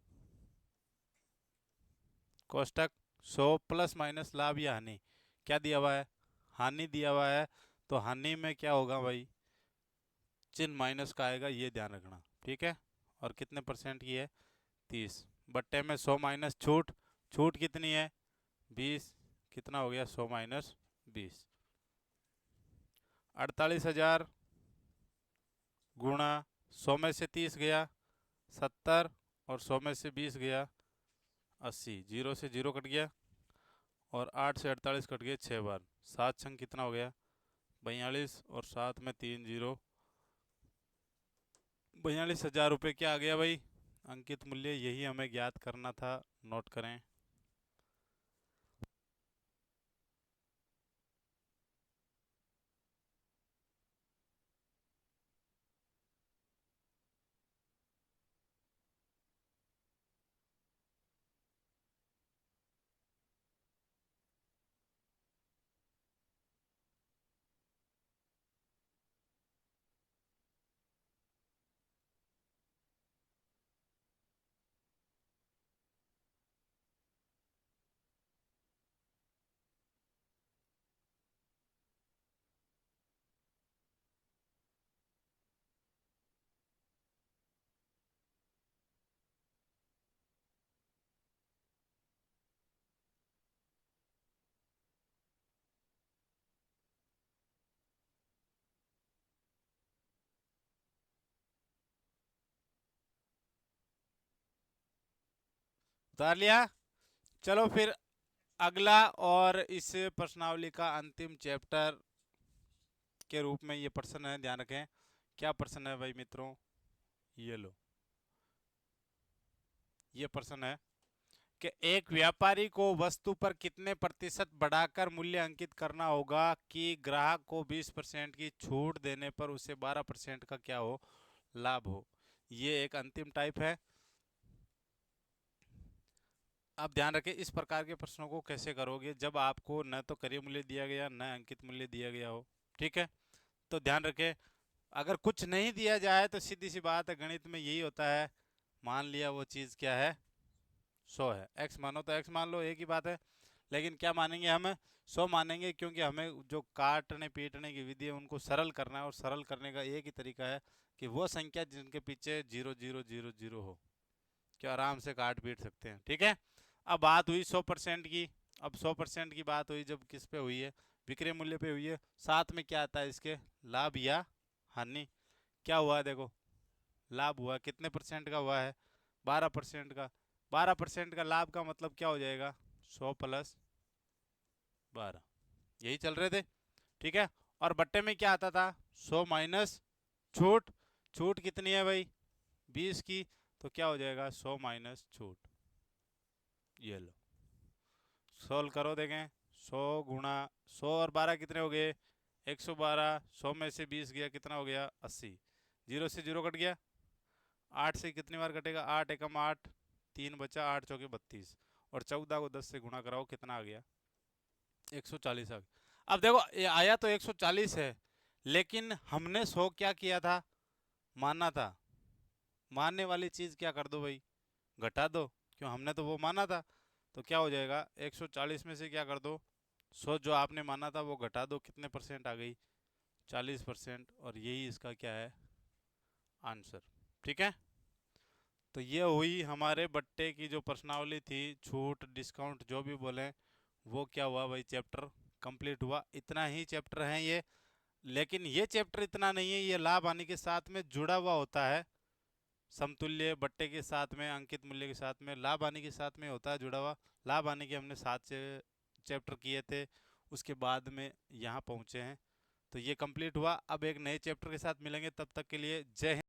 कोष्टक 100 प्लस माइनस लाभ या हानि, क्या दिया हुआ है, हानि दिया हुआ है। तो हानि में क्या होगा भाई, चिन्ह माइनस का आएगा, ये ध्यान रखना, ठीक है। और कितने परसेंट की है, 30 बट्टे में 100 माइनस छूट, छूट कितनी है 20, कितना हो गया 100 माइनस 20, 48,000 गुणा 100 में से 30 गया 70 और 100 में से 20 गया 80, जीरो से जीरो कट गया और 8 से 48 कट गया 6 बार, 7 छंग कितना हो गया 42 और 7 में 3 जीरो, 42,000 रुपये क्या आ गया भाई, अंकित मूल्य। यही हमें ज्ञात करना था, नोट करें। उतार लिया। चलो फिर अगला और इस प्रश्नावली का अंतिम चैप्टर के रूप में ये प्रश्न है, ध्यान रखें। क्या प्रश्न है भाई मित्रों, ये लो, ये प्रश्न है कि एक व्यापारी को वस्तु पर कितने प्रतिशत बढ़ाकर मूल्य अंकित करना होगा कि ग्राहक को 20% की छूट देने पर उसे 12% का क्या हो, लाभ हो। ये एक अंतिम टाइप है। आप ध्यान रखें, इस प्रकार के प्रश्नों को कैसे करोगे जब आपको न तो क्रय मूल्य दिया गया न अंकित मूल्य दिया गया हो, ठीक है। तो ध्यान रखें, अगर कुछ नहीं दिया जाए तो सीधी सी बात है, गणित में यही होता है, मान लिया वो चीज़ क्या है, 100 है, x मानो तो x मान लो, एक ही बात है। लेकिन क्या मानेंगे हम, 100 मानेंगे, क्योंकि हमें जो काटने पीटने की विधि है उनको सरल करना है, और सरल करने का एक ही तरीका है कि वो संख्या जिनके पीछे 0000 हो, क्या आराम से काट पीट सकते हैं, ठीक है। अब बात हुई 100% की। अब 100% की बात हुई जब किस पे हुई है, विक्रय मूल्य पे हुई है। साथ में क्या आता है इसके, लाभ या हानि। क्या हुआ है देखो, लाभ हुआ, कितने परसेंट का हुआ है, 12% का। 12% का लाभ का मतलब क्या हो जाएगा, 100 प्लस 12, यही चल रहे थे, ठीक है। और बट्टे में क्या आता था, 100 माइनस छूट, छूट कितनी है भाई 20 की, तो क्या हो जाएगा 100 माइनस छूट। ये लो, सोल्व करो देखें, 100 गुणा 100 और 12 कितने हो गए 112, 100 में से 20 गया कितना हो गया 80, जीरो से जीरो कट गया, 8 से कितनी बार कटेगा, 8 एकम 8, 3 बचा, 8 चौके 32, और 14 को 10 से गुणा कराओ कितना आ गया 140 आ गया। अब देखो ये आया तो 140 है, लेकिन हमने 100 क्या किया था, माना था। मानने वाली चीज़ क्या कर दो भाई, घटा दो, क्यों हमने तो वो माना था। तो क्या हो जाएगा 140 में से क्या कर दो, 100 जो आपने माना था वो घटा दो, कितने परसेंट आ गई 40%, और यही इसका क्या है आंसर, ठीक है। तो ये हुई हमारे बट्टे की जो प्रश्नावली थी, छूट डिस्काउंट जो भी बोले, वो क्या हुआ भाई, चैप्टर कंप्लीट हुआ। इतना ही चैप्टर है ये, लेकिन ये चैप्टर इतना नहीं है, ये लाभ हानि के साथ में जुड़ा हुआ होता है। समतुल्य बट्टे के साथ में, अंकित मूल्य के साथ में, लाभ हानि के साथ में होता है जुड़ा हुआ। लाभ हानि के हमने 7 चैप्टर किए थे, उसके बाद में यहाँ पहुँचे हैं। तो ये कंप्लीट हुआ। अब एक नए चैप्टर के साथ मिलेंगे, तब तक के लिए जय हिंद।